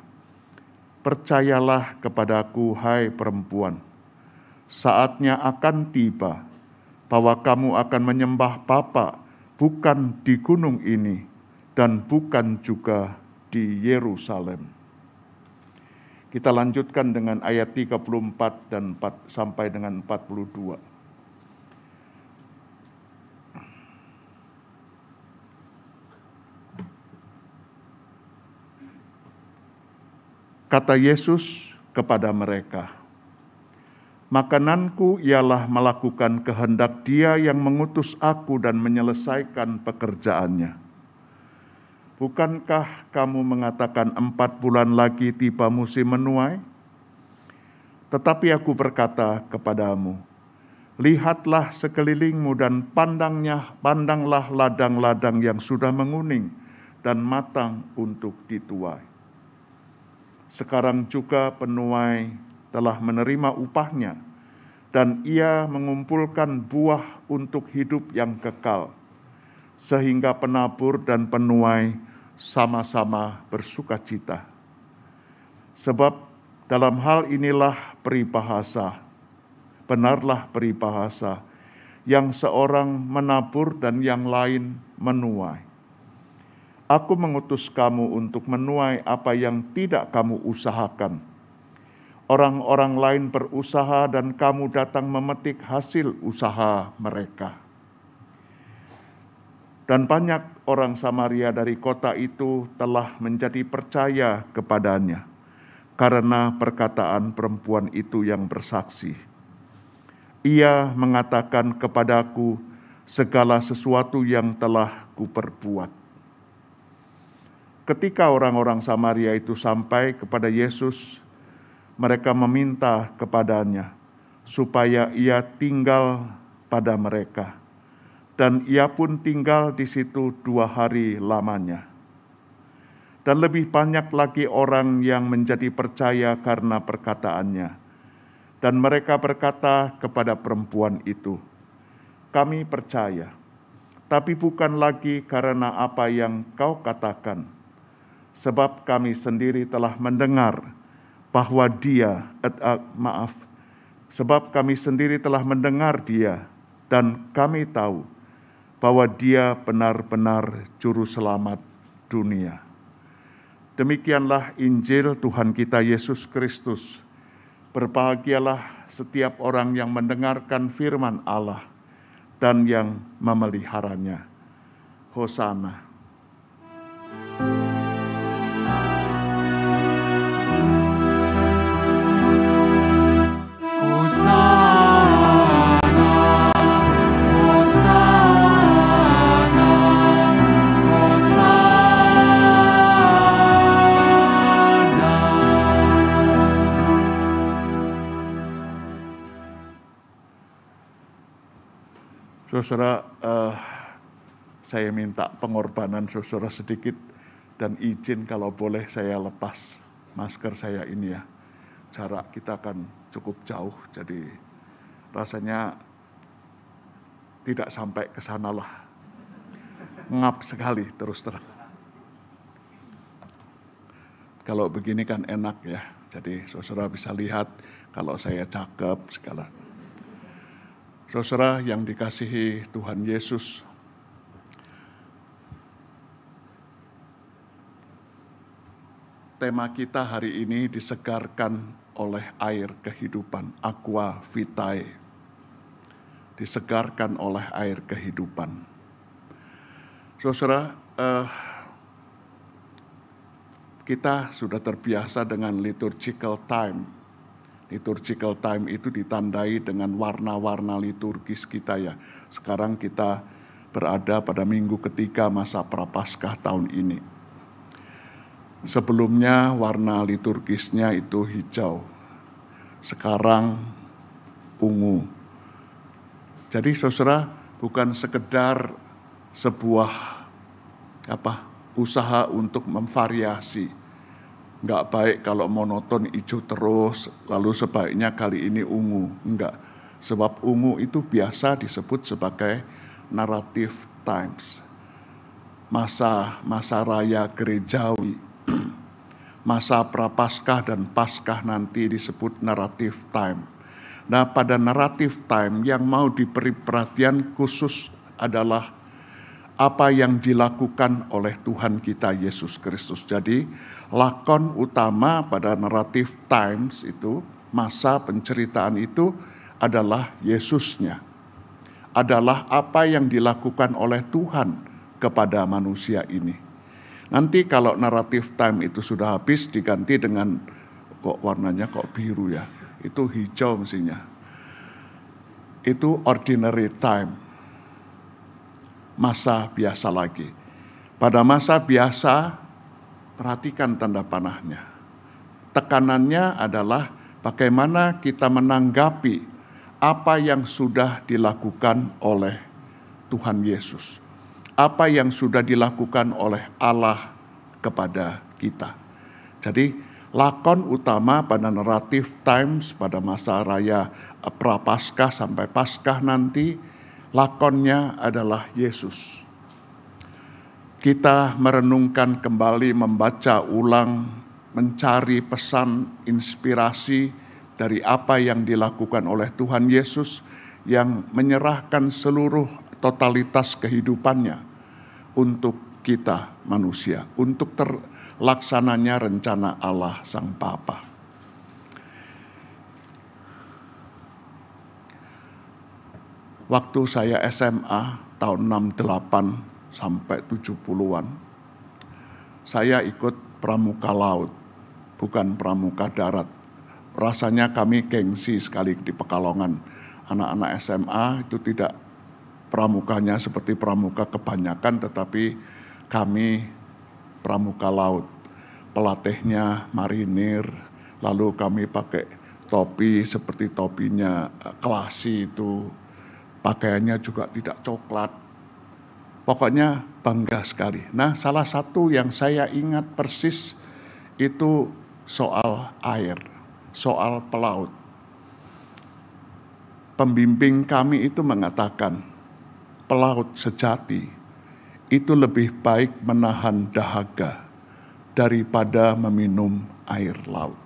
percayalah kepadaku, hai perempuan, saatnya akan tiba bahwa kamu akan menyembah Bapa bukan di gunung ini dan bukan juga di Yerusalem. Kita lanjutkan dengan ayat 34 dan 4 sampai dengan 42. Kata Yesus kepada mereka, makananku ialah melakukan kehendak Dia yang mengutus aku dan menyelesaikan pekerjaannya. Bukankah kamu mengatakan 4 bulan lagi tiba musim menuai? Tetapi aku berkata kepadamu, lihatlah sekelilingmu dan pandanglah ladang-ladang yang sudah menguning dan matang untuk dituai. Sekarang juga penuai telah menerima upahnya, dan ia mengumpulkan buah untuk hidup yang kekal, sehingga penabur dan penuai sama-sama bersukacita. Sebab dalam hal inilah peribahasa, benarlah peribahasa, yang seorang menabur dan yang lain menuai. Aku mengutus kamu untuk menuai apa yang tidak kamu usahakan. Orang-orang lain berusaha dan kamu datang memetik hasil usaha mereka. Dan banyak orang Samaria dari kota itu telah menjadi percaya kepadanya karena perkataan perempuan itu yang bersaksi. Ia mengatakan kepadaku segala sesuatu yang telah kuperbuat. Ketika orang-orang Samaria itu sampai kepada Yesus, mereka meminta kepadanya supaya ia tinggal pada mereka. Dan ia pun tinggal di situ 2 hari lamanya. Dan lebih banyak lagi orang yang menjadi percaya karena perkataannya. Dan mereka berkata kepada perempuan itu, kami percaya, tapi bukan lagi karena apa yang kau katakan, sebab kami sendiri telah mendengar bahwa kami sendiri telah mendengar dia, dan kami tahu bahwa dia benar-benar juru selamat dunia. Demikianlah Injil Tuhan kita Yesus Kristus. Berbahagialah setiap orang yang mendengarkan firman Allah dan yang memeliharanya. Hosana. Saudara, saya minta pengorbanan saudara sedikit dan izin kalau boleh saya lepas masker saya ini ya. Jarak kita kan cukup jauh, jadi rasanya tidak sampai ke sana lah. Ngap sekali terus terang. Kalau begini kan enak ya, jadi saudara bisa lihat kalau saya cakep segala. Saudara yang dikasihi Tuhan Yesus, tema kita hari ini disegarkan oleh air kehidupan, aqua vitae. Disegarkan oleh air kehidupan. Saudara, kita sudah terbiasa dengan liturgical time. Liturgical time itu ditandai dengan warna-warna liturgis kita ya. Sekarang kita berada pada minggu ketiga masa Prapaskah tahun ini. Sebelumnya warna liturgisnya itu hijau. Sekarang ungu. Jadi saudara, bukan sekedar sebuah usaha untuk memvariasi. Nggak baik kalau monoton hijau terus, lalu sebaiknya kali ini ungu. Enggak, sebab ungu itu biasa disebut sebagai narrative times. Masa raya gerejawi, masa prapaskah dan paskah nanti disebut narrative time. Nah, pada narrative time yang mau diberi perhatian khusus adalah apa yang dilakukan oleh Tuhan kita Yesus Kristus. Jadi, lakon utama pada narrative times itu, masa penceritaan itu adalah Yesusnya. Adalah apa yang dilakukan oleh Tuhan kepada manusia ini. Nanti kalau narrative time itu sudah habis diganti dengan, kok warnanya kok biru ya, itu hijau mestinya. Itu ordinary time. Masa biasa lagi. Pada masa biasa, perhatikan tanda panahnya. Tekanannya adalah bagaimana kita menanggapi apa yang sudah dilakukan oleh Tuhan Yesus. Apa yang sudah dilakukan oleh Allah kepada kita. Jadi, lakon utama pada narrative times pada masa raya prapaskah sampai paskah nanti, lakonnya adalah Yesus. Kita merenungkan kembali, membaca ulang, mencari pesan inspirasi dari apa yang dilakukan oleh Tuhan Yesus yang menyerahkan seluruh totalitas kehidupannya untuk kita manusia, untuk terlaksananya rencana Allah Sang Bapa. Waktu saya SMA tahun 68 sampai 70-an, saya ikut pramuka laut, bukan pramuka darat. Rasanya kami gengsi sekali di Pekalongan. Anak-anak SMA itu tidak pramukanya seperti pramuka kebanyakan, tetapi kami pramuka laut. Pelatihnya marinir, lalu kami pakai topi seperti topinya Klasi itu. Pakaiannya juga tidak coklat. Pokoknya bangga sekali. Nah, salah satu yang saya ingat persis itu soal air, soal pelaut. Pembimbing kami itu mengatakan, pelaut sejati itu lebih baik menahan dahaga daripada meminum air laut.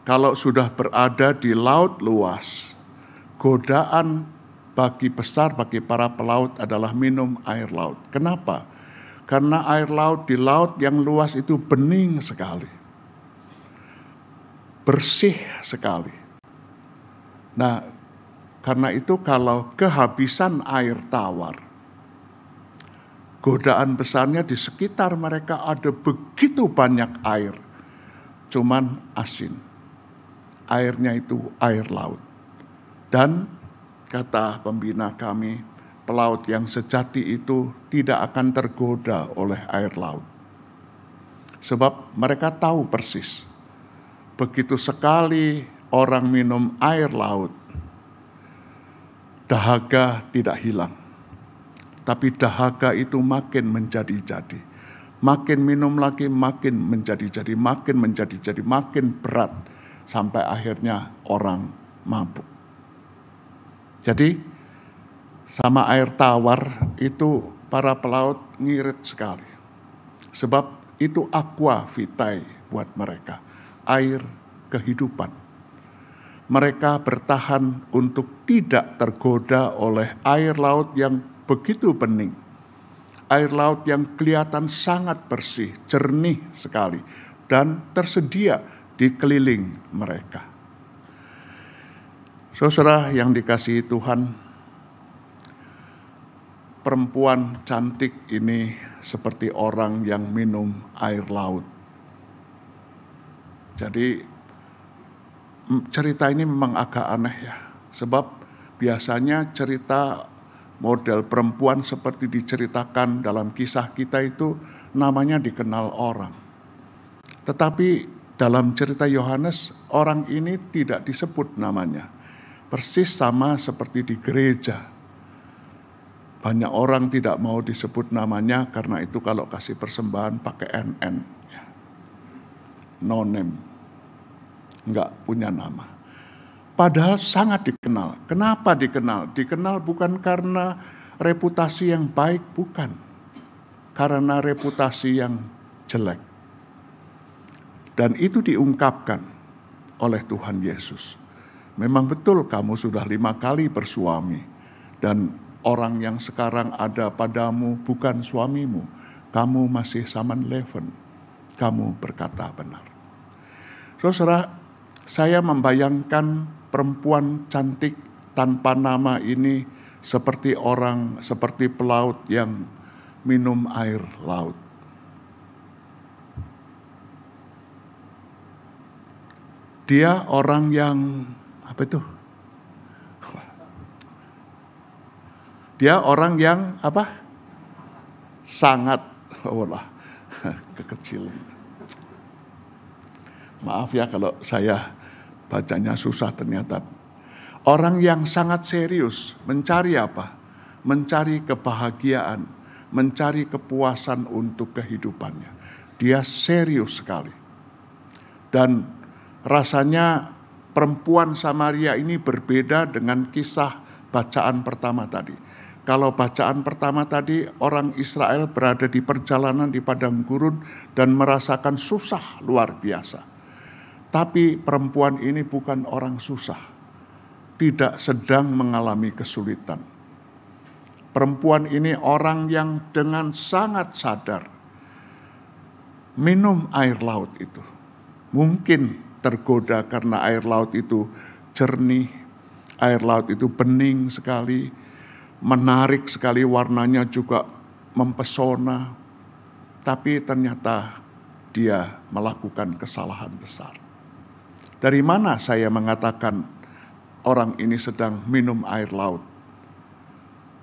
Kalau sudah berada di laut luas, godaan bagi para pelaut adalah minum air laut. Kenapa? Karena air laut di laut yang luas itu bening sekali. Bersih sekali. Nah, karena itu kalau kehabisan air tawar, godaan besarnya di sekitar mereka ada begitu banyak air, cuman asin. Airnya itu air laut. Dan kata pembina kami, pelaut yang sejati itu tidak akan tergoda oleh air laut. Sebab mereka tahu persis, begitu sekali orang minum air laut, dahaga tidak hilang. Tapi dahaga itu makin menjadi-jadi. Makin minum lagi, makin menjadi-jadi, makin berat. Sampai akhirnya orang mabuk. Jadi, sama air tawar itu para pelaut ngirit sekali. Sebab itu aqua vitae buat mereka. Air kehidupan. Mereka bertahan untuk tidak tergoda oleh air laut yang begitu bening. Air laut yang kelihatan sangat bersih, jernih sekali, dan tersedia di keliling mereka. Saudara yang dikasihi Tuhan, perempuan cantik ini seperti orang yang minum air laut. Jadi cerita ini memang agak aneh ya, sebab biasanya cerita model perempuan seperti diceritakan dalam kisah kita itu namanya dikenal orang. Tetapi dalam cerita Yohanes, orang ini tidak disebut namanya. Persis sama seperti di gereja. Banyak orang tidak mau disebut namanya karena itu kalau kasih persembahan pakai NN. Ya. No name. Enggak punya nama. Padahal sangat dikenal. Kenapa dikenal? Dikenal bukan karena reputasi yang baik, bukan. Karena reputasi yang jelek. Dan itu diungkapkan oleh Tuhan Yesus. Memang betul kamu sudah 5 kali bersuami. Dan orang yang sekarang ada padamu bukan suamimu. Kamu masih saman leven. Kamu berkata benar. Saudara, saya membayangkan perempuan cantik tanpa nama ini seperti pelaut yang minum air laut. Dia orang yang, Dia orang yang sangat, kekecilan. Maaf ya kalau saya bacanya susah ternyata. Orang yang sangat serius, mencari apa? Mencari kebahagiaan, mencari kepuasan untuk kehidupannya. Dia serius sekali. Dan rasanya perempuan Samaria ini berbeda dengan kisah bacaan pertama tadi. Kalau bacaan pertama tadi orang Israel berada di perjalanan di padang gurun dan merasakan susah luar biasa. Tapi perempuan ini bukan orang susah, tidak sedang mengalami kesulitan. Perempuan ini orang yang dengan sangat sadar minum air laut itu. Mungkin tergoda karena air laut itu jernih, air laut itu bening sekali, menarik sekali, warnanya juga mempesona. Tapi ternyata dia melakukan kesalahan besar. Dari mana saya mengatakan orang ini sedang minum air laut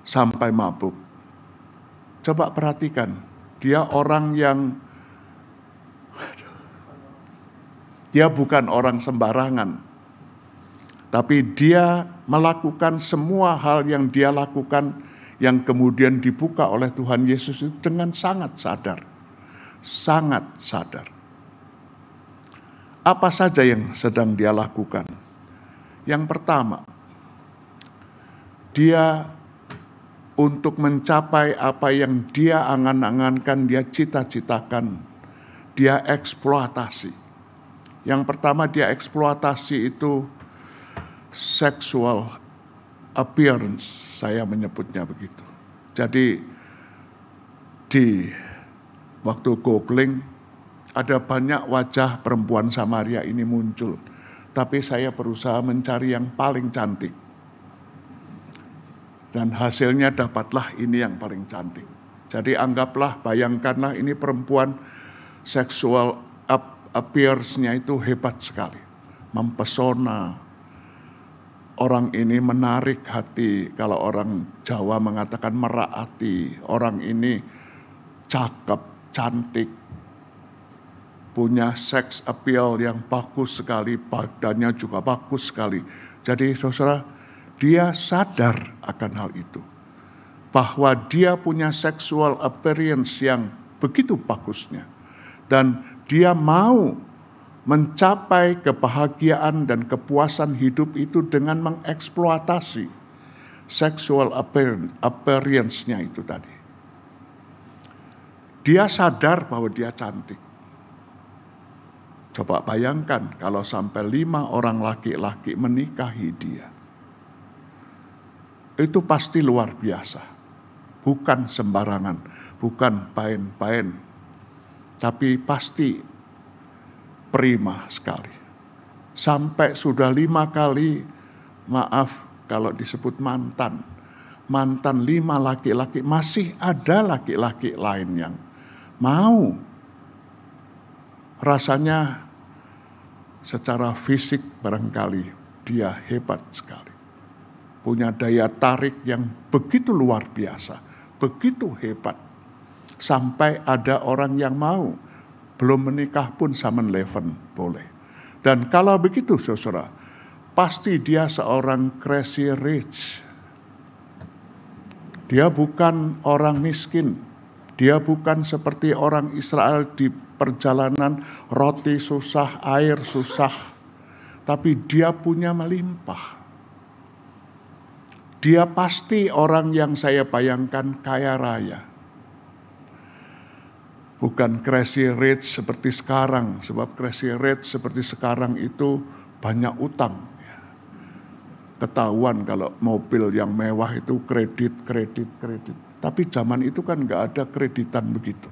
sampai mabuk? Coba perhatikan, dia orang yang dia bukan orang sembarangan, tapi dia melakukan semua hal yang dia lakukan yang kemudian dibuka oleh Tuhan Yesus itu dengan sangat sadar. Sangat sadar. Apa saja yang sedang dia lakukan? Yang pertama, dia untuk mencapai apa yang dia angan-angankan, dia cita-citakan, dia eksploitasi. Yang pertama dia eksploitasi itu sexual appearance, saya menyebutnya begitu. Jadi di waktu googling ada banyak wajah perempuan Samaria ini muncul. Tapi saya berusaha mencari yang paling cantik. Dan hasilnya dapatlah ini yang paling cantik. Jadi anggaplah, bayangkanlah ini perempuan sexual appearance-nya itu hebat sekali. Mempesona. Orang ini menarik hati. Kalau orang Jawa mengatakan meraati. Orang ini cakep, cantik. Punya sex appeal yang bagus sekali, badannya juga bagus sekali. Jadi saudara, dia sadar akan hal itu. Bahwa dia punya sexual appearance yang begitu bagusnya. Dan dia mau mencapai kebahagiaan dan kepuasan hidup itu dengan mengeksploitasi sexual appearance-nya itu tadi. Dia sadar bahwa dia cantik. Coba bayangkan kalau sampai 5 orang laki-laki menikahi dia. Itu pasti luar biasa. Bukan sembarangan, bukan pain-pain. Tapi pasti prima sekali. Sampai sudah 5 kali, maaf kalau disebut mantan. Mantan 5 laki-laki, masih ada laki-laki lain yang mau. Rasanya secara fisik barangkali dia hebat sekali. Punya daya tarik yang begitu luar biasa, begitu hebat. Sampai ada orang yang mau, belum menikah pun saman leven boleh. Dan kalau begitu saudara, pasti dia seorang crazy rich. Dia bukan orang miskin. Dia bukan seperti orang Israel di perjalanan, roti susah, air susah. Tapi dia punya melimpah. Dia pasti orang yang saya bayangkan kaya raya. Bukan crazy rich seperti sekarang. Sebab crazy rich seperti sekarang itu banyak utang. Ketahuan kalau mobil yang mewah itu kredit. Tapi zaman itu kan nggak ada kreditan begitu.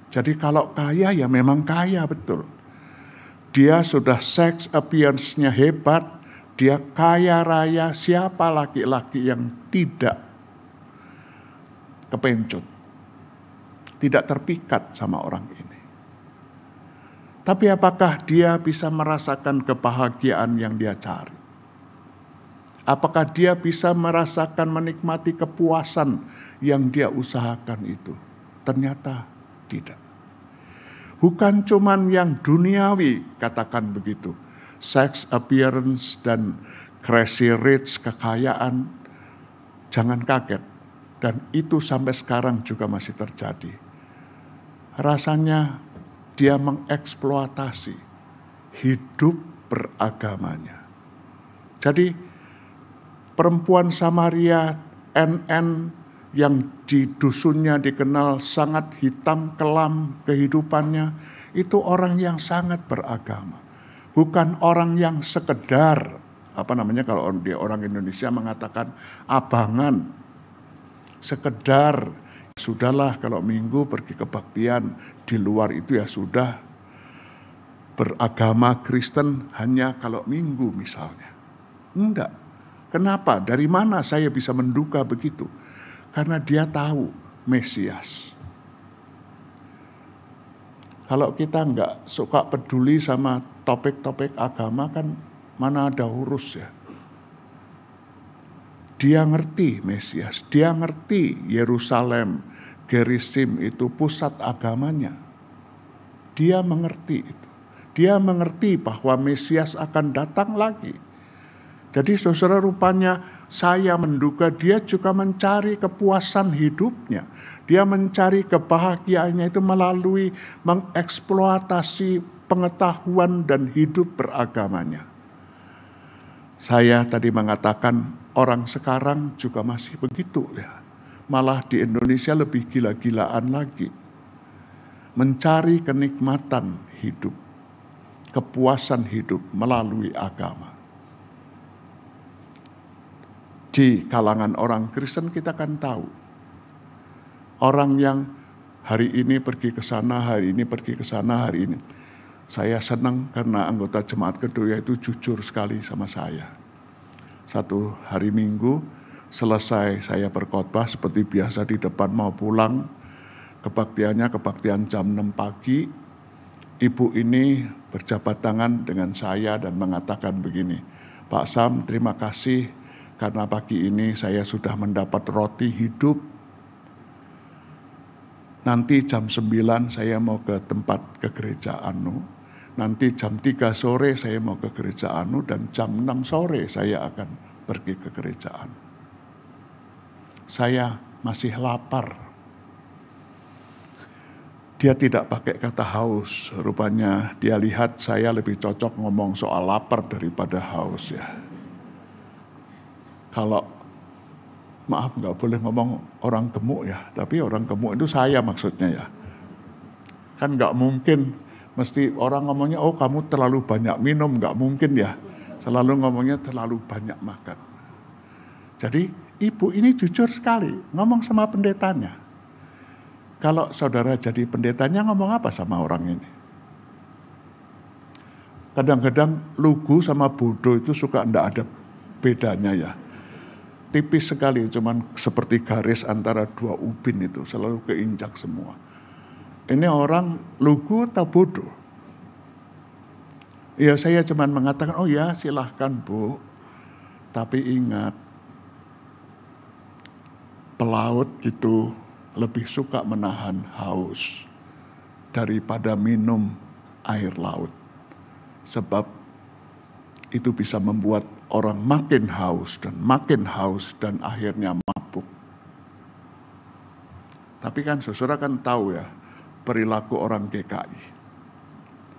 Jadi kalau kaya ya memang kaya betul. Dia sudah sex appearance-nya hebat, dia kaya raya, siapa laki-laki yang tidak kepencut, tidak terpikat sama orang ini. Tapi apakah dia bisa merasakan kebahagiaan yang dia cari? Apakah dia bisa merasakan menikmati kepuasan yang dia usahakan itu? Ternyata tidak. Bukan cuman yang duniawi, katakan begitu. Sex appearance dan crazy rich, kekayaan, jangan kaget. Dan itu sampai sekarang juga masih terjadi. Rasanya dia mengeksploitasi hidup beragamanya. Jadi perempuan Samaria NN yang di dusunnya dikenal sangat hitam kelam kehidupannya, itu orang yang sangat beragama. Bukan orang yang sekedar, kalau dia orang Indonesia mengatakan abangan. Sekedar, sudahlah kalau minggu pergi kebaktian, di luar itu ya sudah. Beragama Kristen hanya kalau minggu misalnya. Enggak. Kenapa? Dari mana saya bisa menduga begitu? Karena dia tahu Mesias. Kalau kita nggak suka peduli sama topik-topik agama kan mana ada urus ya. Dia ngerti Mesias, dia ngerti Yerusalem, Gerizim itu pusat agamanya. Dia mengerti itu. Dia mengerti bahwa Mesias akan datang lagi. Jadi saudara, rupanya saya menduga dia juga mencari kepuasan hidupnya. Dia mencari kebahagiaannya itu melalui mengeksploitasi pengetahuan dan hidup beragamanya. Saya tadi mengatakan orang sekarang juga masih begitu ya. Malah di Indonesia lebih gila-gilaan lagi. Mencari kenikmatan hidup, kepuasan hidup melalui agama. Di kalangan orang Kristen kita kan tahu. Orang yang hari ini pergi ke sana, hari ini pergi ke sana, hari ini. Saya senang karena anggota Jemaat Kedoya itu jujur sekali sama saya. Satu hari Minggu selesai saya berkhotbah seperti biasa di depan mau pulang. Kebaktian jam 6 pagi. Ibu ini berjabat tangan dengan saya dan mengatakan begini, Pak Sam, terima kasih. Karena pagi ini saya sudah mendapat roti hidup. Nanti jam 9 saya mau ke tempat ke gereja Anu. Nanti jam 3 sore saya mau ke gereja Anu. Dan jam 6 sore saya akan pergi ke gereja Anu. Saya masih lapar. Dia tidak pakai kata haus. Rupanya dia lihat saya lebih cocok ngomong soal lapar daripada haus ya. Kalau maaf nggak boleh ngomong orang gemuk ya, tapi orang gemuk itu saya maksudnya ya. Kan nggak mungkin mesti orang ngomongnya oh kamu terlalu banyak minum, nggak mungkin ya. Selalu ngomongnya terlalu banyak makan. Jadi ibu ini jujur sekali ngomong sama pendetanya. Kalau saudara jadi pendetanya ngomong apa sama orang ini? Kadang-kadang lugu sama bodoh itu suka ndak ada bedanya ya. Tipis sekali, cuman seperti garis antara dua ubin itu, selalu keinjak semua. Ini orang lugu atau bodoh? Ya saya cuman mengatakan, oh ya silahkan Bu. Tapi ingat, pelaut itu lebih suka menahan haus daripada minum air laut. Sebab itu bisa membuat orang makin haus dan akhirnya mabuk. Tapi kan saudara kan tahu ya perilaku orang GKI.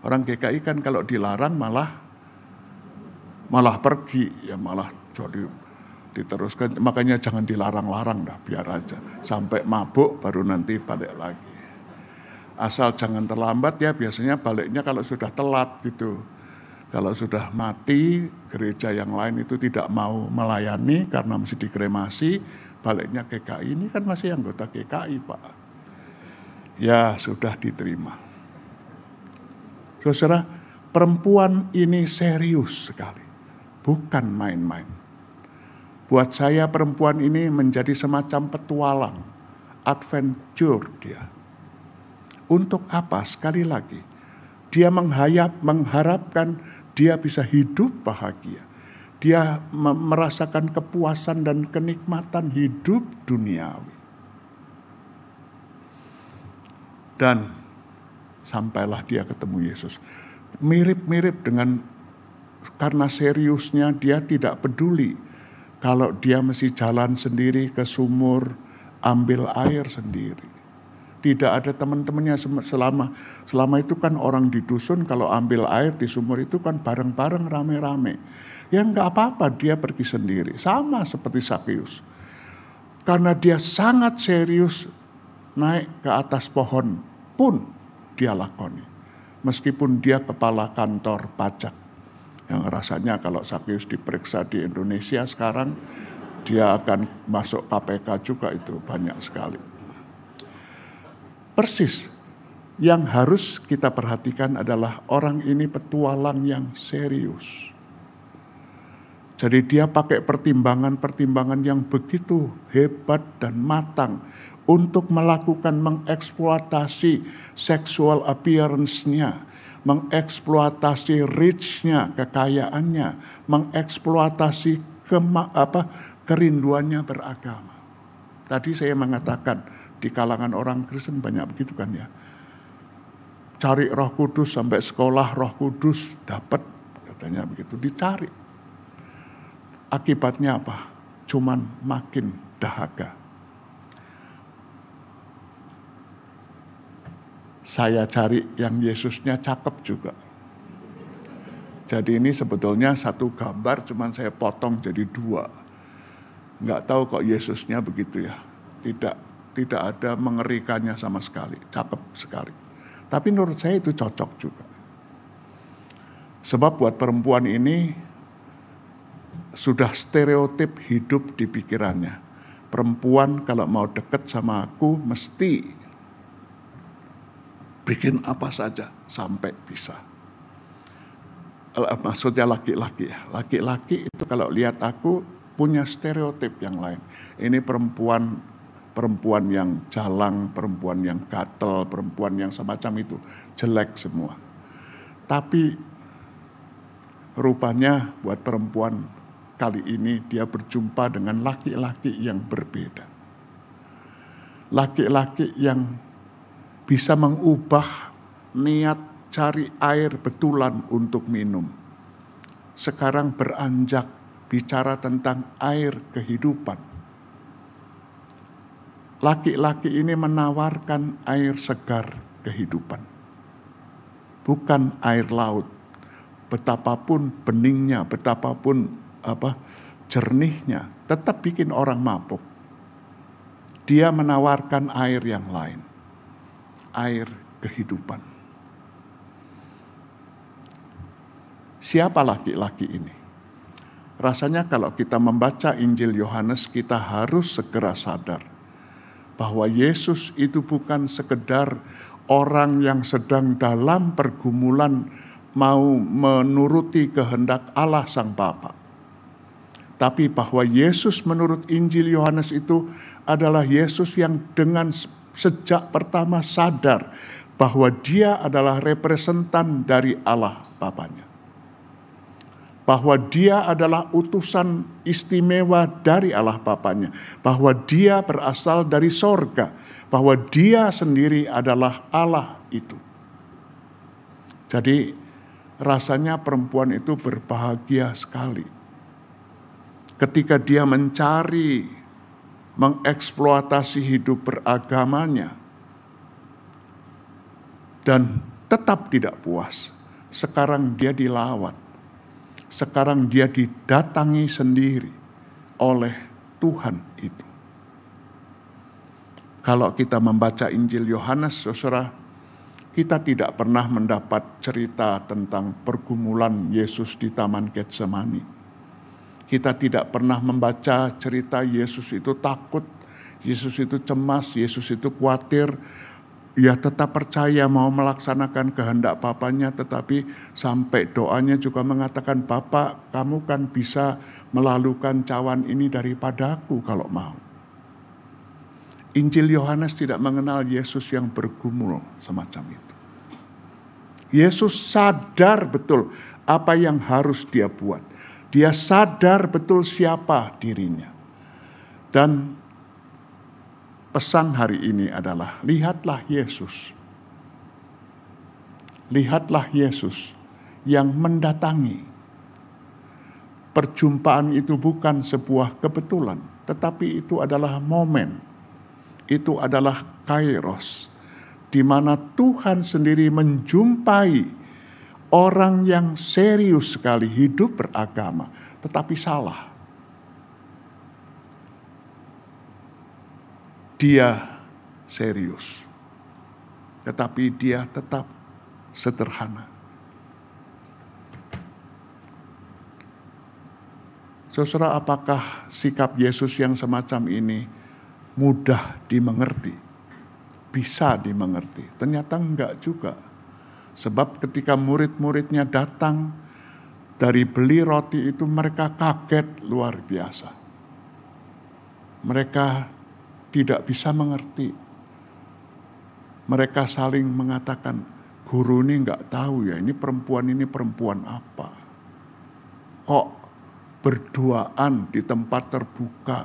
Orang GKI kan kalau dilarang malah pergi, ya malah jadi diteruskan. Makanya jangan dilarang-larang dah, biar aja. Sampai mabuk baru nanti balik lagi. Asal jangan terlambat ya, biasanya baliknya kalau sudah telat gitu. Kalau sudah mati, gereja yang lain itu tidak mau melayani karena mesti dikremasi, baliknya GKI. Ini kan masih anggota GKI, Pak. Ya, sudah diterima. Saudara, perempuan ini serius sekali. Bukan main-main. Buat saya perempuan ini menjadi semacam petualang. Adventure dia. Untuk apa? Sekali lagi. Dia mengharapkan dia bisa hidup bahagia. Dia merasakan kepuasan dan kenikmatan hidup duniawi. Dan sampailah dia ketemu Yesus. Mirip-mirip dengan, karena seriusnya dia tidak peduli. Kalau dia mesti jalan sendiri ke sumur, ambil air sendiri. Tidak ada teman-temannya selama itu kan orang di dusun kalau ambil air di sumur itu kan bareng-bareng rame-rame. Ya enggak apa-apa dia pergi sendiri. Sama seperti Sakeus. Karena dia sangat serius naik ke atas pohon pun dia lakoni. Meskipun dia kepala kantor pajak. Yang rasanya kalau Sakeus diperiksa di Indonesia sekarang dia akan masuk KPK juga, itu banyak sekali. Persis yang harus kita perhatikan adalah orang ini petualang yang serius. Jadi dia pakai pertimbangan-pertimbangan yang begitu hebat dan matang untuk melakukan mengeksploitasi sexual appearance-nya, mengeksploitasi rich-nya, kekayaannya, mengeksploitasi kerinduannya beragama. Tadi saya mengatakan di kalangan orang Kristen banyak begitu kan ya. Cari Roh Kudus sampai sekolah Roh Kudus dapat, katanya begitu, dicari. Akibatnya apa? Cuman makin dahaga. Saya cari yang Yesusnya cakep juga. Jadi ini sebetulnya satu gambar, cuman saya potong jadi dua. Nggak tahu kok Yesusnya begitu ya. Tidak ada mengerikannya sama sekali, cakep sekali. Tapi menurut saya itu cocok juga. Sebab buat perempuan ini sudah stereotip hidup di pikirannya. Perempuan kalau mau deket sama aku mesti bikin apa saja sampai bisa. Maksudnya laki-laki ya. Laki-laki itu kalau lihat aku punya stereotip yang lain. Ini perempuan yang jalang, perempuan yang gatel, perempuan yang semacam itu. Jelek semua. Tapi rupanya buat perempuan kali ini dia berjumpa dengan laki-laki yang berbeda. Laki-laki yang bisa mengubah niat cari air betulan untuk minum. Sekarang beranjak bicara tentang air kehidupan. Laki-laki ini menawarkan air segar kehidupan. Bukan air laut. Betapapun beningnya, betapapun jernihnya, tetap bikin orang mabuk. Dia menawarkan air yang lain. Air kehidupan. Siapa laki-laki ini? Rasanya kalau kita membaca Injil Yohanes, kita harus segera sadar bahwa Yesus itu bukan sekedar orang yang sedang dalam pergumulan mau menuruti kehendak Allah Sang Bapa. Tapi bahwa Yesus menurut Injil Yohanes itu adalah Yesus yang dengan sejak pertama sadar bahwa dia adalah representan dari Allah Bapanya. Bahwa dia adalah utusan istimewa dari Allah Bapanya. Bahwa dia berasal dari sorga. Bahwa dia sendiri adalah Allah itu. Jadi rasanya perempuan itu berbahagia sekali. Ketika dia mencari mengeksploitasi hidup beragamanya, dan tetap tidak puas. Sekarang dia dilawat, sekarang dia didatangi sendiri oleh Tuhan itu. Kalau kita membaca Injil Yohanes, saudara, kita tidak pernah mendapat cerita tentang pergumulan Yesus di Taman Getsemani. Kita tidak pernah membaca cerita Yesus itu takut, Yesus itu cemas, Yesus itu khawatir. Ya tetap percaya mau melaksanakan kehendak Bapanya, tetapi sampai doanya juga mengatakan, Bapa, kamu kan bisa melalukan cawan ini daripadaku kalau mau. Injil Yohanes tidak mengenal Yesus yang bergumul semacam itu. Yesus sadar betul apa yang harus dia buat. Dia sadar betul siapa dirinya. Dan pesan hari ini adalah, lihatlah Yesus. Lihatlah Yesus yang mendatangi. Perjumpaan itu bukan sebuah kebetulan, tetapi itu adalah momen. Itu adalah kairos, di mana Tuhan sendiri menjumpai orang yang serius sekali hidup beragama, tetapi salah. Dia serius, tetapi dia tetap sederhana. Saudara, apakah sikap Yesus yang semacam ini mudah dimengerti? Bisa dimengerti? Ternyata enggak juga. Sebab ketika murid-muridnya datang dari beli roti itu, mereka kaget luar biasa. Mereka tidak bisa mengerti. Mereka saling mengatakan, guru ini enggak tahu ya, ini perempuan apa. Kok berduaan di tempat terbuka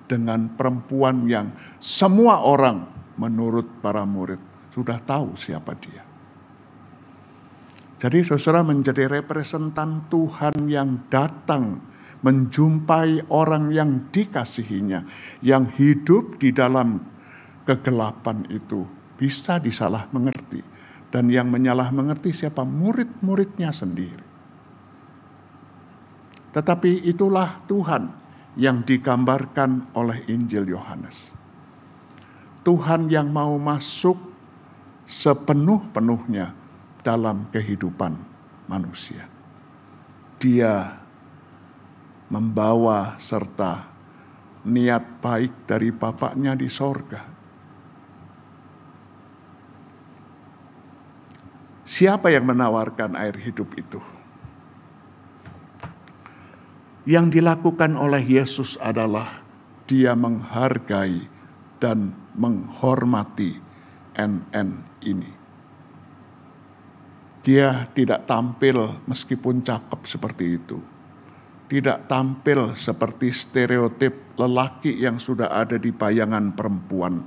dengan perempuan yang semua orang menurut para murid sudah tahu siapa dia. Jadi saudara, menjadi representan Tuhan yang datang menjumpai orang yang dikasihinya, yang hidup di dalam kegelapan itu, bisa disalah mengerti. Dan yang menyalah mengerti siapa? Murid-muridnya sendiri. Tetapi itulah Tuhan yang digambarkan oleh Injil Yohanes. Tuhan yang mau masuk sepenuh-penuhnya dalam kehidupan manusia. Dia membawa serta niat baik dari Bapaknya di sorga. Siapa yang menawarkan air hidup itu? Yang dilakukan oleh Yesus adalah dia menghargai dan menghormati NN ini. Dia tidak tampil meskipun cakep seperti itu. Tidak tampil seperti stereotip lelaki yang sudah ada di bayangan perempuan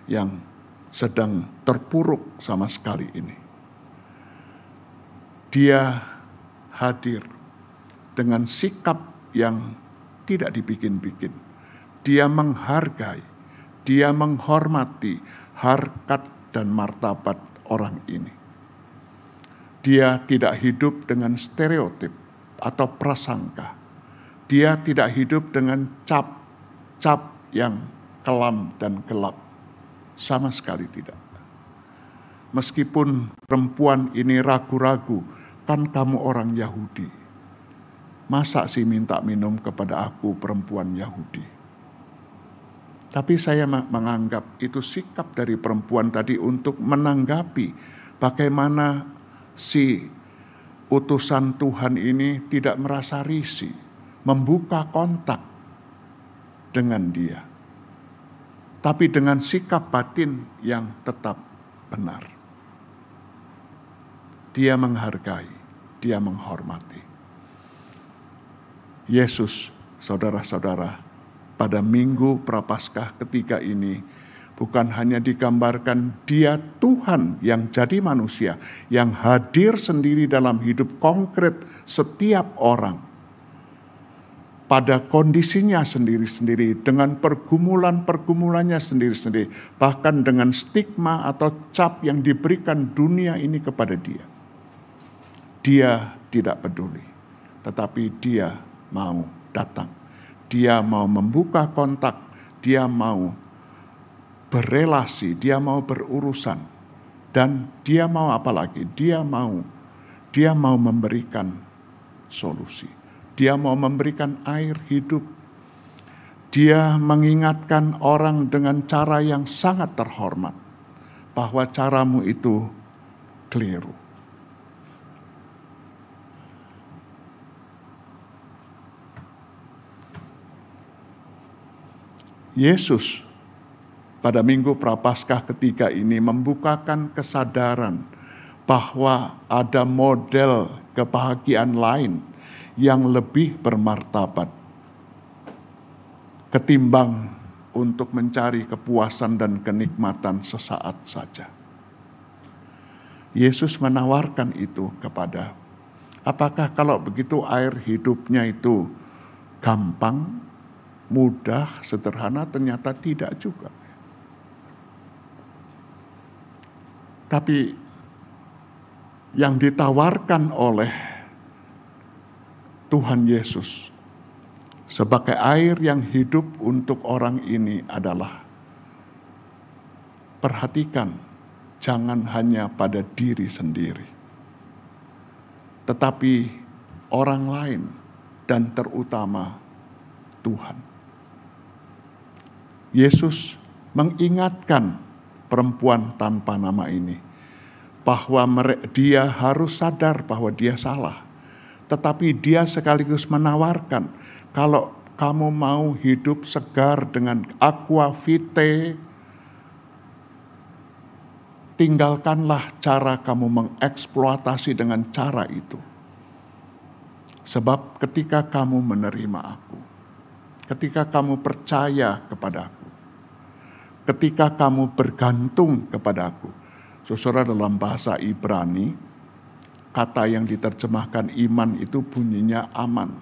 yang sedang terpuruk sama sekali ini. Dia hadir dengan sikap yang tidak dibikin-bikin. Dia menghargai, dia menghormati harkat dan martabat orang ini. Dia tidak hidup dengan stereotip atau prasangka. Dia tidak hidup dengan cap yang kelam dan gelap. Sama sekali tidak. Meskipun perempuan ini ragu-ragu, kan kamu orang Yahudi. Masa sih minta minum kepada aku perempuan Yahudi? Tapi saya menganggap itu sikap dari perempuan tadi untuk menanggapi bagaimana si utusan Tuhan ini tidak merasa risih, membuka kontak dengan dia. Tapi dengan sikap batin yang tetap benar. Dia menghargai, dia menghormati. Yesus, saudara-saudara, pada Minggu Prapaskah ketiga ini bukan hanya digambarkan dia Tuhan yang jadi manusia, yang hadir sendiri dalam hidup konkret setiap orang. pada kondisinya sendiri-sendiri, dengan pergumulan-pergumulannya sendiri-sendiri, bahkan dengan stigma atau cap yang diberikan dunia ini kepada dia. Dia tidak peduli, tetapi dia mau datang. Dia mau membuka kontak, dia mau berelasi, dia mau berurusan, dan dia mau apa lagi? Dia mau memberikan solusi. Dia mau memberikan air hidup. Dia mengingatkan orang dengan cara yang sangat terhormat bahwa caramu itu keliru. Yesus pada Minggu Prapaskah ketiga ini membukakan kesadaran bahwa ada model kebahagiaan lain yang lebih bermartabat ketimbang untuk mencari kepuasan dan kenikmatan sesaat saja. Yesus menawarkan itu kepada, apakah kalau begitu air hidupnya itu gampang, mudah, sederhana? Ternyata tidak juga. Tapi yang ditawarkan oleh Tuhan Yesus sebagai air yang hidup untuk orang ini adalah, perhatikan, jangan hanya pada diri sendiri, tetapi orang lain dan terutama Tuhan. Yesus mengingatkan perempuan tanpa nama ini bahwa dia harus sadar bahwa dia salah. Tetapi dia sekaligus menawarkan, kalau kamu mau hidup segar dengan aqua vitae, tinggalkanlah cara kamu mengeksploitasi dengan cara itu. Sebab ketika kamu menerima aku, ketika kamu percaya kepadaku, ketika kamu bergantung kepadaku, saudara, dalam bahasa Ibrani, kata yang diterjemahkan iman itu bunyinya aman.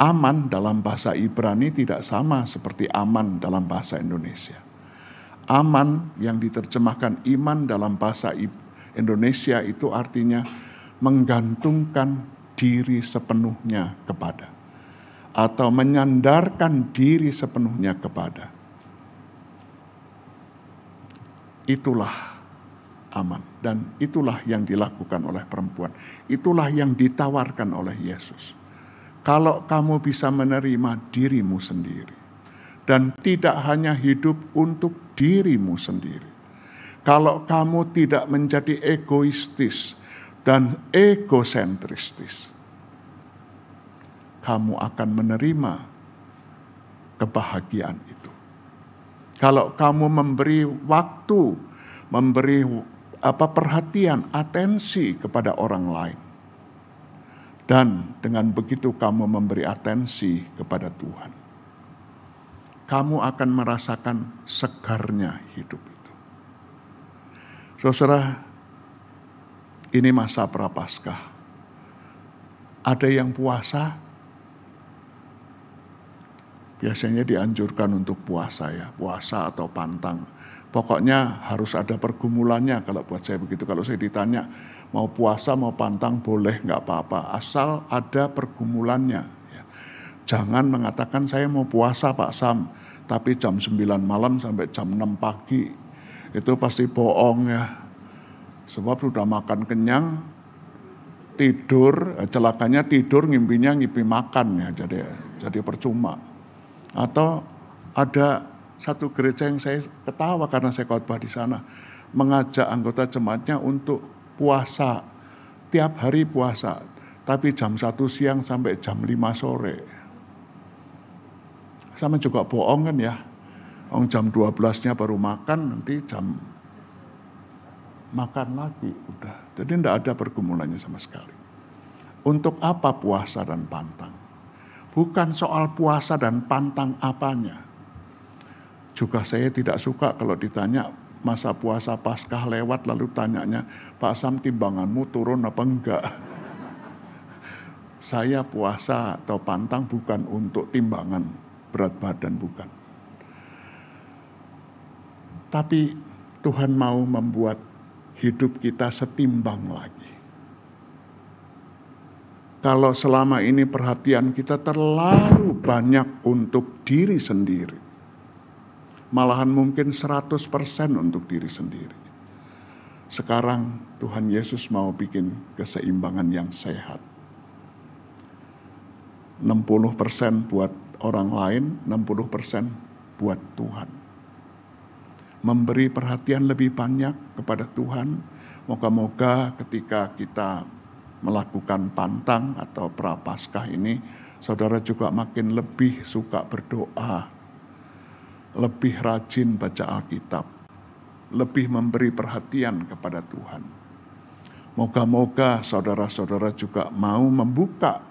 Aman dalam bahasa Ibrani tidak sama seperti aman dalam bahasa Indonesia. Aman yang diterjemahkan iman dalam bahasa Indonesia itu artinya menggantungkan diri sepenuhnya kepada, atau menyandarkan diri sepenuhnya kepada. Itulah aman, dan itulah yang dilakukan oleh perempuan. Itulah yang ditawarkan oleh Yesus. Kalau kamu bisa menerima dirimu sendiri dan tidak hanya hidup untuk dirimu sendiri, kalau kamu tidak menjadi egoistis dan egosentristis, kamu akan menerima kebahagiaan itu. Kalau kamu memberi waktu, memberi perhatian, atensi kepada orang lain, dan dengan begitu kamu memberi atensi kepada Tuhan, kamu akan merasakan segarnya hidup itu. Saudara, ini masa Prapaskah. Ada yang puasa, biasanya dianjurkan untuk puasa ya, puasa atau pantang. Pokoknya harus ada pergumulannya kalau buat saya begitu. Kalau saya ditanya mau puasa mau pantang boleh, nggak apa-apa, asal ada pergumulannya. Ya. Jangan mengatakan saya mau puasa Pak Sam, tapi jam 9 malam sampai jam 6 pagi. Itu pasti bohong ya. Sebab sudah makan kenyang, tidur, celakanya tidur, ngimpinya ngimpi makan ya, jadi percuma. Atau ada satu gereja yang saya ketawa karena saya khotbah di sana, mengajak anggota jemaatnya untuk puasa, tiap hari puasa, tapi jam 1 siang sampai jam 5 sore. Sama juga bohong kan ya, jam 12-nya baru makan, nanti jam makan lagi, udah. Jadi tidak ada pergumulannya sama sekali. Untuk apa puasa dan pantang? Bukan soal puasa dan pantang apanya. Juga saya tidak suka kalau ditanya masa puasa Paskah lewat lalu tanyanya, Pak Sam timbanganmu turun apa enggak? Saya puasa atau pantang bukan untuk timbangan berat badan, bukan. Tapi Tuhan mau membuat hidup kita setimbang lagi. Kalau selama ini perhatian kita terlalu banyak untuk diri sendiri, malahan mungkin 100% untuk diri sendiri. Sekarang Tuhan Yesus mau bikin keseimbangan yang sehat. 60% buat orang lain, 60% buat Tuhan. Memberi perhatian lebih banyak kepada Tuhan. Moga-moga ketika kita melakukan pantang atau prapaskah ini, saudara juga makin lebih suka berdoa, lebih rajin baca Alkitab, lebih memberi perhatian kepada Tuhan. Moga-moga saudara-saudara juga mau membuka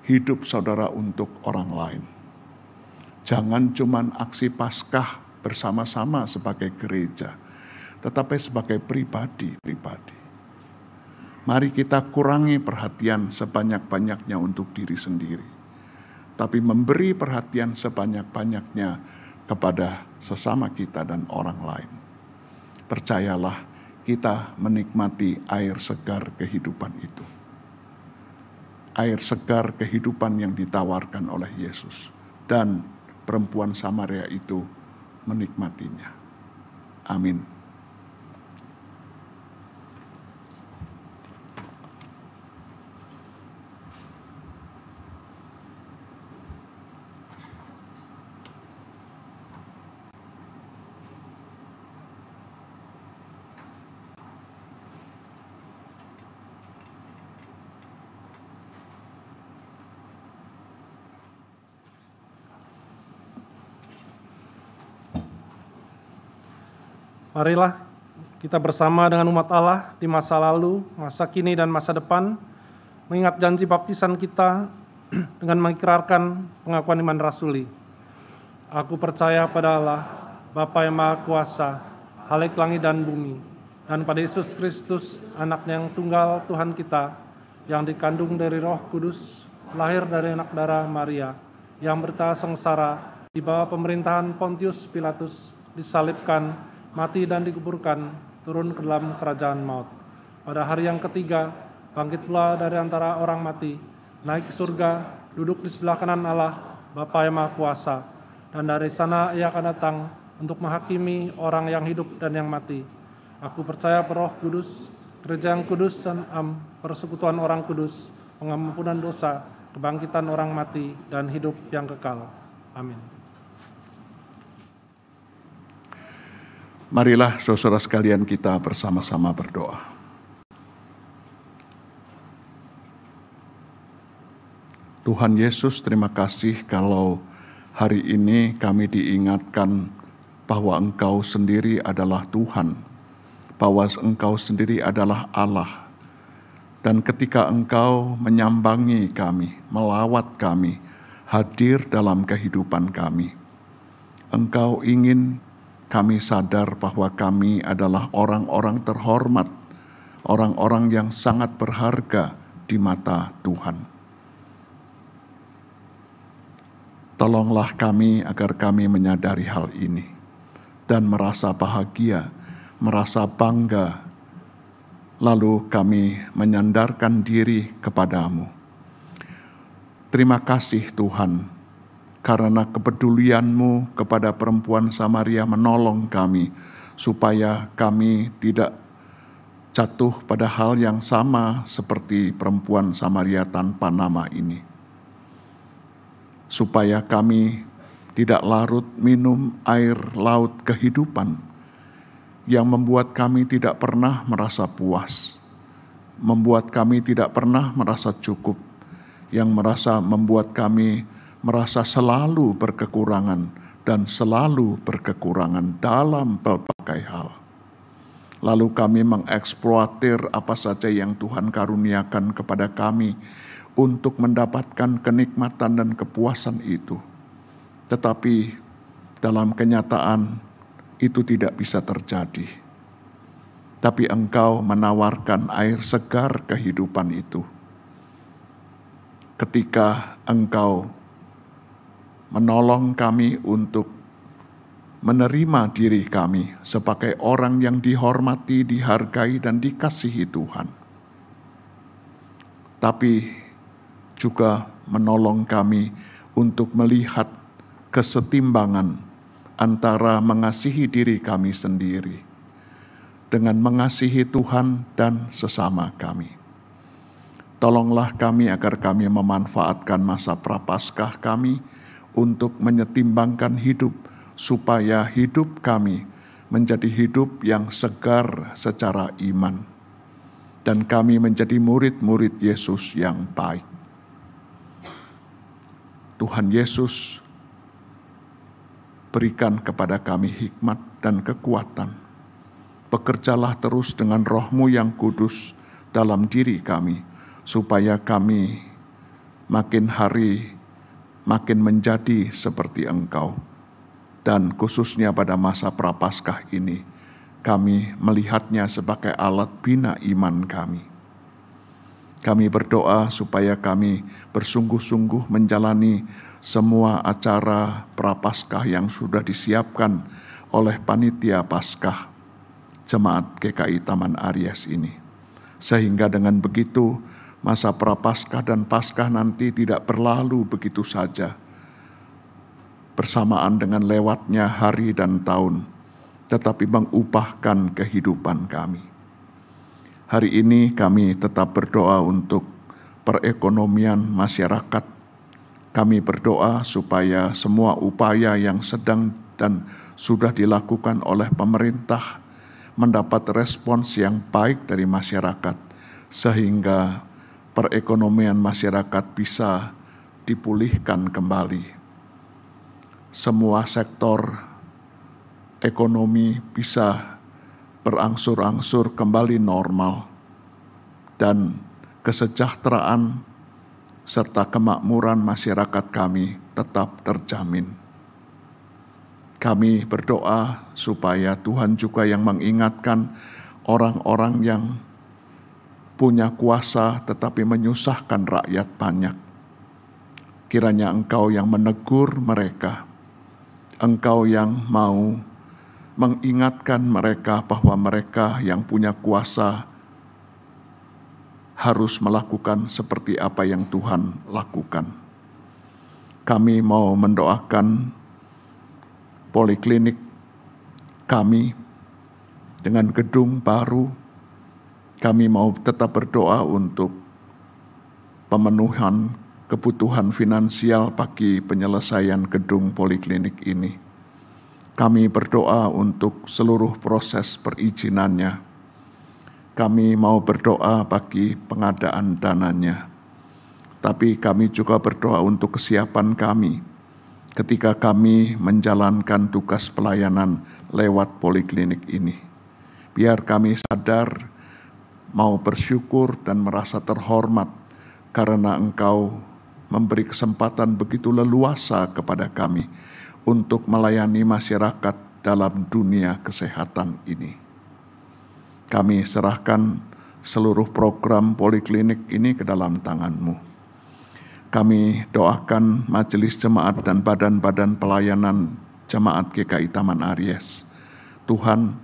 hidup saudara untuk orang lain. Jangan cuman aksi Paskah bersama-sama sebagai gereja, tetapi sebagai pribadi-pribadi. Mari kita kurangi perhatian sebanyak-banyaknya untuk diri sendiri, tapi memberi perhatian sebanyak-banyaknya kepada sesama kita dan orang lain. Percayalah, kita menikmati air segar kehidupan itu. Air segar kehidupan yang ditawarkan oleh Yesus. Dan perempuan Samaria itu menikmatinya. Amin. Marilah kita bersama dengan umat Allah di masa lalu, masa kini, dan masa depan, mengingat janji baptisan kita dengan mengikrarkan pengakuan iman rasuli. Aku percaya pada Allah, Bapa yang Maha Kuasa, Khalik langit dan bumi, dan pada Yesus Kristus, Anaknya yang tunggal Tuhan kita, yang dikandung dari Roh Kudus, lahir dari anak darah Maria, yang berta sengsara di bawah pemerintahan Pontius Pilatus, disalibkan, mati dan dikuburkan, turun ke dalam kerajaan maut. Pada hari yang ketiga, bangkit pula dari antara orang mati, naik ke surga, duduk di sebelah kanan Allah, Bapa yang Maha Kuasa, dan dari sana Ia akan datang untuk menghakimi orang yang hidup dan yang mati. Aku percaya pada Roh Kudus, gereja yang kudus dan persekutuan orang kudus, pengampunan dosa, kebangkitan orang mati, dan hidup yang kekal. Amin. Marilah saudara sekalian kita bersama-sama berdoa. Tuhan Yesus, terima kasih kalau hari ini kami diingatkan bahwa Engkau sendiri adalah Tuhan, bahwa Engkau sendiri adalah Allah. Dan ketika Engkau menyambangi kami, melawat kami, hadir dalam kehidupan kami, Engkau ingin kami sadar bahwa kami adalah orang-orang terhormat, orang-orang yang sangat berharga di mata Tuhan. Tolonglah kami agar kami menyadari hal ini dan merasa bahagia, merasa bangga, lalu kami menyandarkan diri kepadamu. Terima kasih Tuhan, karena kepedulian-Mu kepada perempuan Samaria menolong kami, supaya kami tidak jatuh pada hal yang sama seperti perempuan Samaria tanpa nama ini. Supaya kami tidak larut minum air laut kehidupan yang membuat kami tidak pernah merasa puas, membuat kami tidak pernah merasa cukup, yang membuat kami merasa selalu berkekurangan dan selalu berkekurangan dalam berbagai hal. Lalu kami mengeksploatir apa saja yang Tuhan karuniakan kepada kami untuk mendapatkan kenikmatan dan kepuasan itu. Tetapi dalam kenyataan itu tidak bisa terjadi. Tapi Engkau menawarkan air segar kehidupan itu. ketika Engkau menolong kami untuk menerima diri kami sebagai orang yang dihormati, dihargai, dan dikasihi Tuhan. Tapi juga menolong kami untuk melihat kesetimbangan antara mengasihi diri kami sendiri dengan mengasihi Tuhan dan sesama kami. Tolonglah kami agar kami memanfaatkan masa prapaskah kami untuk menyetimbangkan hidup, supaya hidup kami menjadi hidup yang segar secara iman, dan kami menjadi murid-murid Yesus yang baik. Tuhan Yesus, berikan kepada kami hikmat dan kekuatan. Bekerjalah terus dengan Roh-Mu yang kudus dalam diri kami, supaya kami makin hari makin menjadi seperti Engkau. Dan khususnya pada masa prapaskah ini, kami melihatnya sebagai alat bina iman kami. Kami berdoa supaya kami bersungguh-sungguh menjalani semua acara prapaskah yang sudah disiapkan oleh panitia Paskah Jemaat GKI Taman Aries ini. Sehingga dengan begitu, masa prapaskah dan Paskah nanti tidak berlalu begitu saja, bersamaan dengan lewatnya hari dan tahun, tetapi mengubahkan kehidupan kami. Hari ini kami tetap berdoa untuk perekonomian masyarakat. Kami berdoa supaya semua upaya yang sedang dan sudah dilakukan oleh pemerintah mendapat respons yang baik dari masyarakat, sehingga perekonomian masyarakat bisa dipulihkan kembali. Semua sektor ekonomi bisa berangsur-angsur kembali normal, dan kesejahteraan serta kemakmuran masyarakat kami tetap terjamin. Kami berdoa supaya Tuhan juga yang mengingatkan orang-orang yang punya kuasa tetapi menyusahkan rakyat banyak. Kiranya Engkau yang menegur mereka, Engkau yang mau mengingatkan mereka bahwa mereka yang punya kuasa harus melakukan seperti apa yang Tuhan lakukan. Kami mau mendoakan poliklinik kami dengan gedung baru. Kami mau tetap berdoa untuk pemenuhan kebutuhan finansial bagi penyelesaian gedung poliklinik ini. Kami berdoa untuk seluruh proses perizinannya. Kami mau berdoa bagi pengadaan dananya. Tapi kami juga berdoa untuk kesiapan kami ketika kami menjalankan tugas pelayanan lewat poliklinik ini. Biar kami sadar, mau bersyukur dan merasa terhormat karena Engkau memberi kesempatan begitu leluasa kepada kami untuk melayani masyarakat dalam dunia kesehatan ini. Kami serahkan seluruh program poliklinik ini ke dalam tangan-Mu. Kami doakan majelis jemaat dan badan-badan pelayanan Jemaat GKI Taman Aries. Tuhan,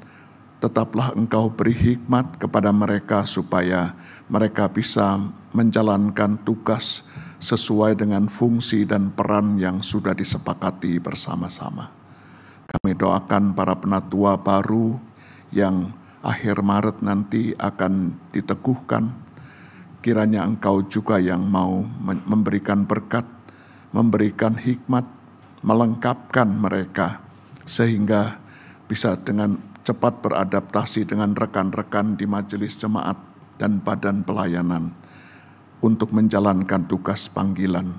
tetaplah Engkau beri hikmat kepada mereka supaya mereka bisa menjalankan tugas sesuai dengan fungsi dan peran yang sudah disepakati bersama-sama. Kami doakan para penatua baru yang akhir Maret nanti akan diteguhkan. Kiranya Engkau juga yang mau memberikan berkat, memberikan hikmat, melengkapkan mereka, sehingga bisa dengan cepat beradaptasi dengan rekan-rekan di majelis jemaat dan badan pelayanan untuk menjalankan tugas panggilan.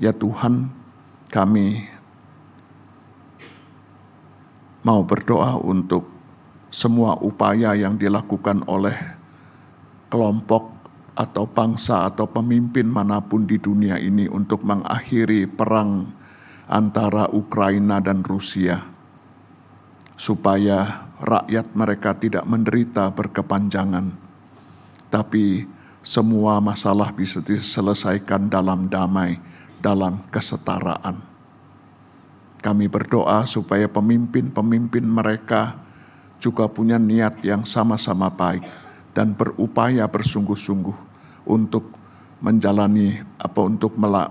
Ya Tuhan, kami mau berdoa untuk semua upaya yang dilakukan oleh kelompok atau bangsa atau pemimpin manapun di dunia ini untuk mengakhiri perang antara Ukraina dan Rusia, supaya rakyat mereka tidak menderita berkepanjangan, tapi semua masalah bisa diselesaikan dalam damai, dalam kesetaraan. Kami berdoa supaya pemimpin-pemimpin mereka juga punya niat yang sama-sama baik dan berupaya bersungguh-sungguh untuk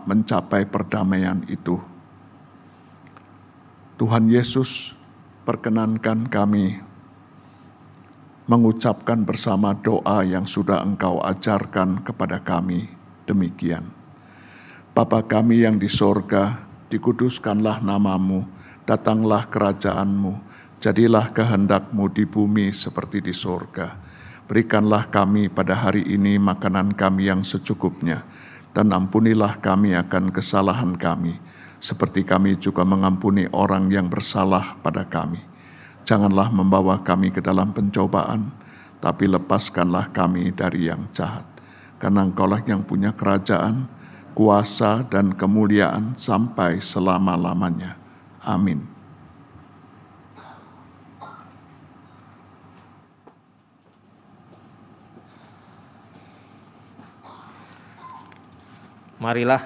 mencapai perdamaian itu. Tuhan Yesus, perkenankan kami mengucapkan bersama doa yang sudah Engkau ajarkan kepada kami. Demikian. Bapa kami yang di sorga, dikuduskanlah namamu, datanglah kerajaanmu, jadilah kehendak-Mu di bumi seperti di sorga. Berikanlah kami pada hari ini makanan kami yang secukupnya, dan ampunilah kami akan kesalahan kami, seperti kami juga mengampuni orang yang bersalah pada kami. Janganlah membawa kami ke dalam pencobaan, tapi lepaskanlah kami dari yang jahat. Karena Engkaulah yang punya kerajaan, kuasa, dan kemuliaan sampai selama-lamanya. Amin. Marilah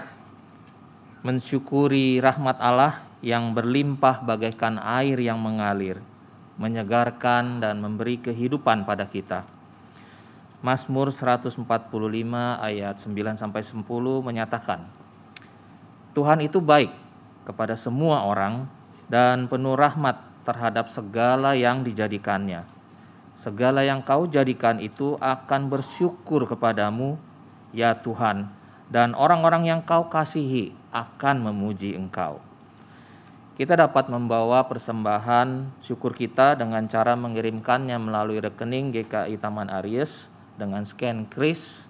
mensyukuri rahmat Allah yang berlimpah bagaikan air yang mengalir, menyegarkan dan memberi kehidupan pada kita. Mazmur 145 ayat 9-10 menyatakan, Tuhan itu baik kepada semua orang dan penuh rahmat terhadap segala yang dijadikannya. Segala yang Kau jadikan itu akan bersyukur kepadamu, ya Tuhan, dan orang-orang yang Kau kasihi akan memuji Engkau. Kita dapat membawa persembahan syukur kita dengan cara mengirimkannya melalui rekening GKI Taman Aries dengan scan kris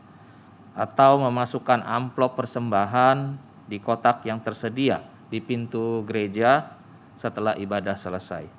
atau memasukkan amplop persembahan di kotak yang tersedia di pintu gereja setelah ibadah selesai.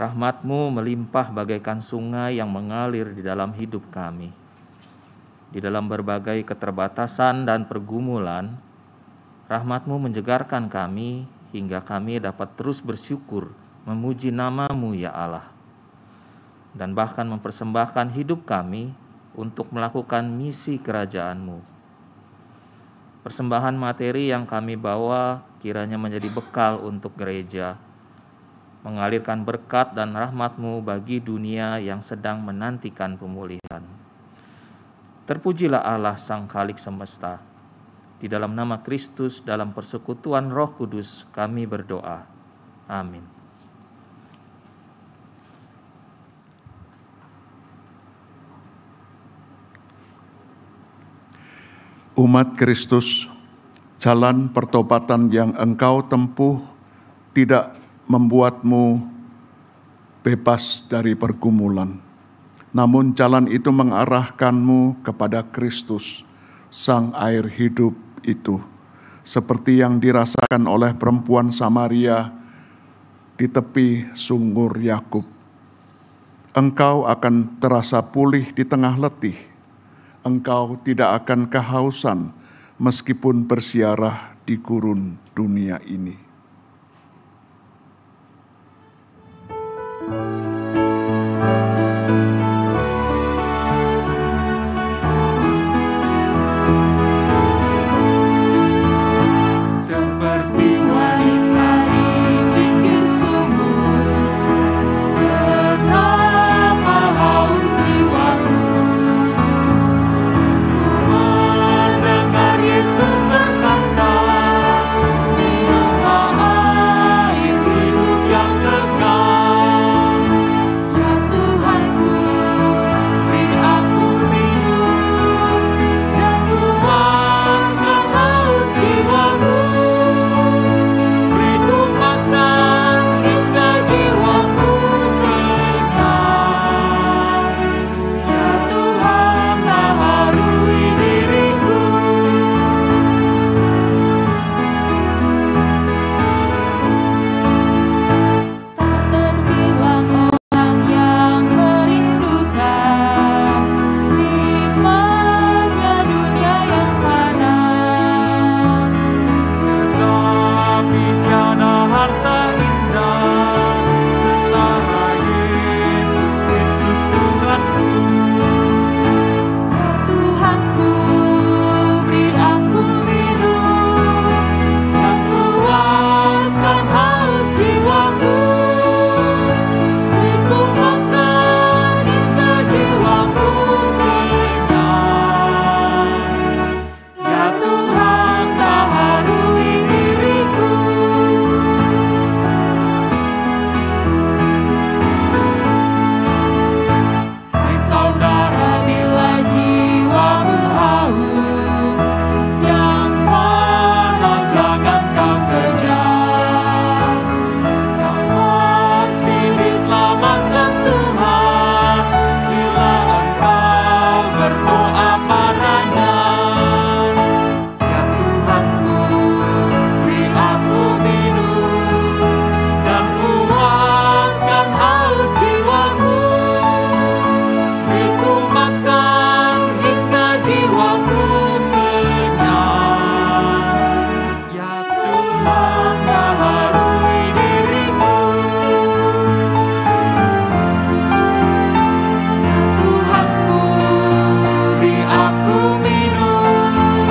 Rahmat-Mu melimpah bagaikan sungai yang mengalir di dalam hidup kami. Di dalam berbagai keterbatasan dan pergumulan, rahmat-Mu menjegarkan kami hingga kami dapat terus bersyukur, memuji nama-Mu ya Allah. Dan bahkan mempersembahkan hidup kami untuk melakukan misi kerajaan-Mu. Persembahan materi yang kami bawa kiranya menjadi bekal untuk gereja, mengalirkan berkat dan rahmat-Mu bagi dunia yang sedang menantikan pemulihan. Terpujilah Allah Sang Khalik Semesta. Di dalam nama Kristus, dalam persekutuan Roh Kudus, kami berdoa. Amin. Umat Kristus, Jalan pertobatan yang engkau tempuh tidak membuatmu bebas dari pergumulan. Namun jalan itu mengarahkanmu kepada Kristus, Sang air hidup itu. Seperti yang dirasakan oleh perempuan Samaria di tepi sumur Yakub. Engkau akan terasa pulih di tengah letih. Engkau tidak akan kehausan meskipun bersiarah di gurun dunia ini. Seperti wanita di pinggir sumur, betapa haus jiwaku. Ku mendengar Yesus berkata, minumlah air hidup yang kekal. Ya Tuhanku, beri aku minum dan puaskan haus jiwaku. Beriku makan hingga jiwaku kenyang. Ya Tuhan, baharui diriku. Tak terbilang orang yang merindukan nikmatnya dunia yang fana, tetapi tiada harta indah setara Yesus Kristus Tuhanku. Ya Tuhanku, beri aku minum yang puaskan haus jiwaku. Beriku makan hingga jiwaku kenyang. Ya Tuhan, baharui diriku. Hai saudara, bila jiwamu haus, yang fana jangan kau kejar. Kau pasti diselamatkan Tuhan bila engkau berdoa padanya. Ya Tuhanku, beri aku minum dan puaskan haus jiwaku. Beriku makan hingga jiwaku kenyang. Ya Tuhan, baharui diriku. Ya Tuhanku, beri aku minum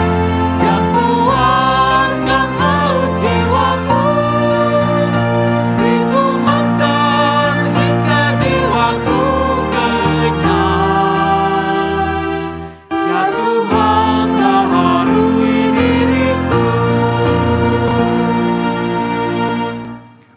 dan puaskan haus jiwaku. Beriku makan hingga jiwaku kenyang. Ya Tuhan, baharui diriku.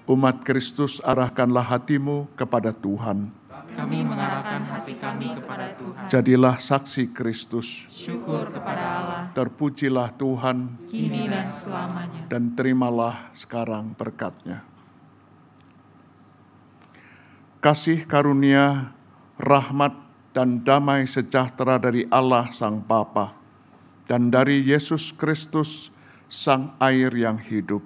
Umat Kristus, arahkanlah hatimu kepada Tuhan. Kami mengarahkan hati kami kepada Tuhan. Jadilah saksi Kristus. Syukur kepada Allah, Terpujilah Tuhan kini dan selamanya. dan terimalah sekarang berkat-Nya. Kasih karunia, rahmat, dan damai sejahtera dari Allah Sang Bapa dan dari Yesus Kristus, Sang air yang hidup,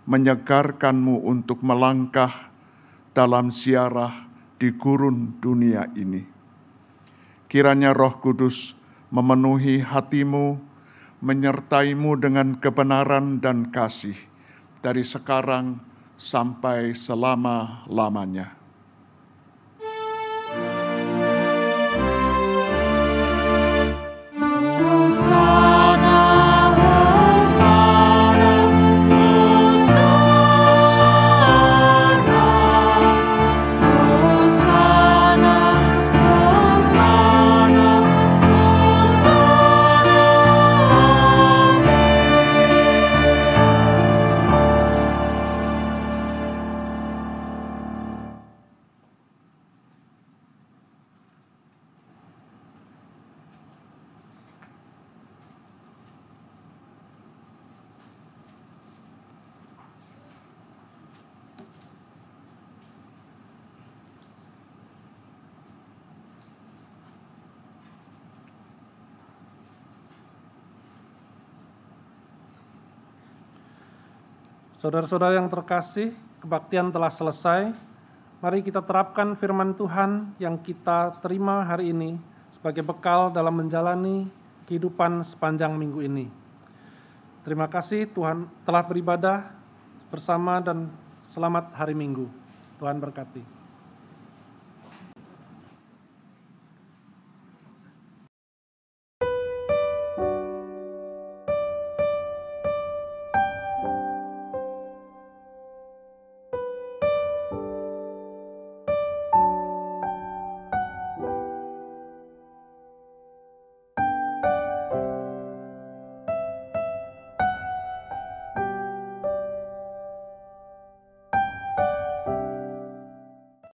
menyegarkanmu untuk melangkah dalam ziarah di gurun dunia ini. Kiranya Roh Kudus memenuhi hatimu, menyertaimu dengan kebenaran dan kasih dari sekarang sampai selama-lamanya. Hosana, Hosana, Hosana, Hosana, Hosana, Hosana, Saudara-saudara yang terkasih, kebaktian telah selesai. Mari kita terapkan firman Tuhan yang kita terima hari ini sebagai bekal dalam menjalani kehidupan sepanjang minggu ini. Terima kasih Tuhan telah beribadah bersama dan selamat hari Minggu. Tuhan berkati.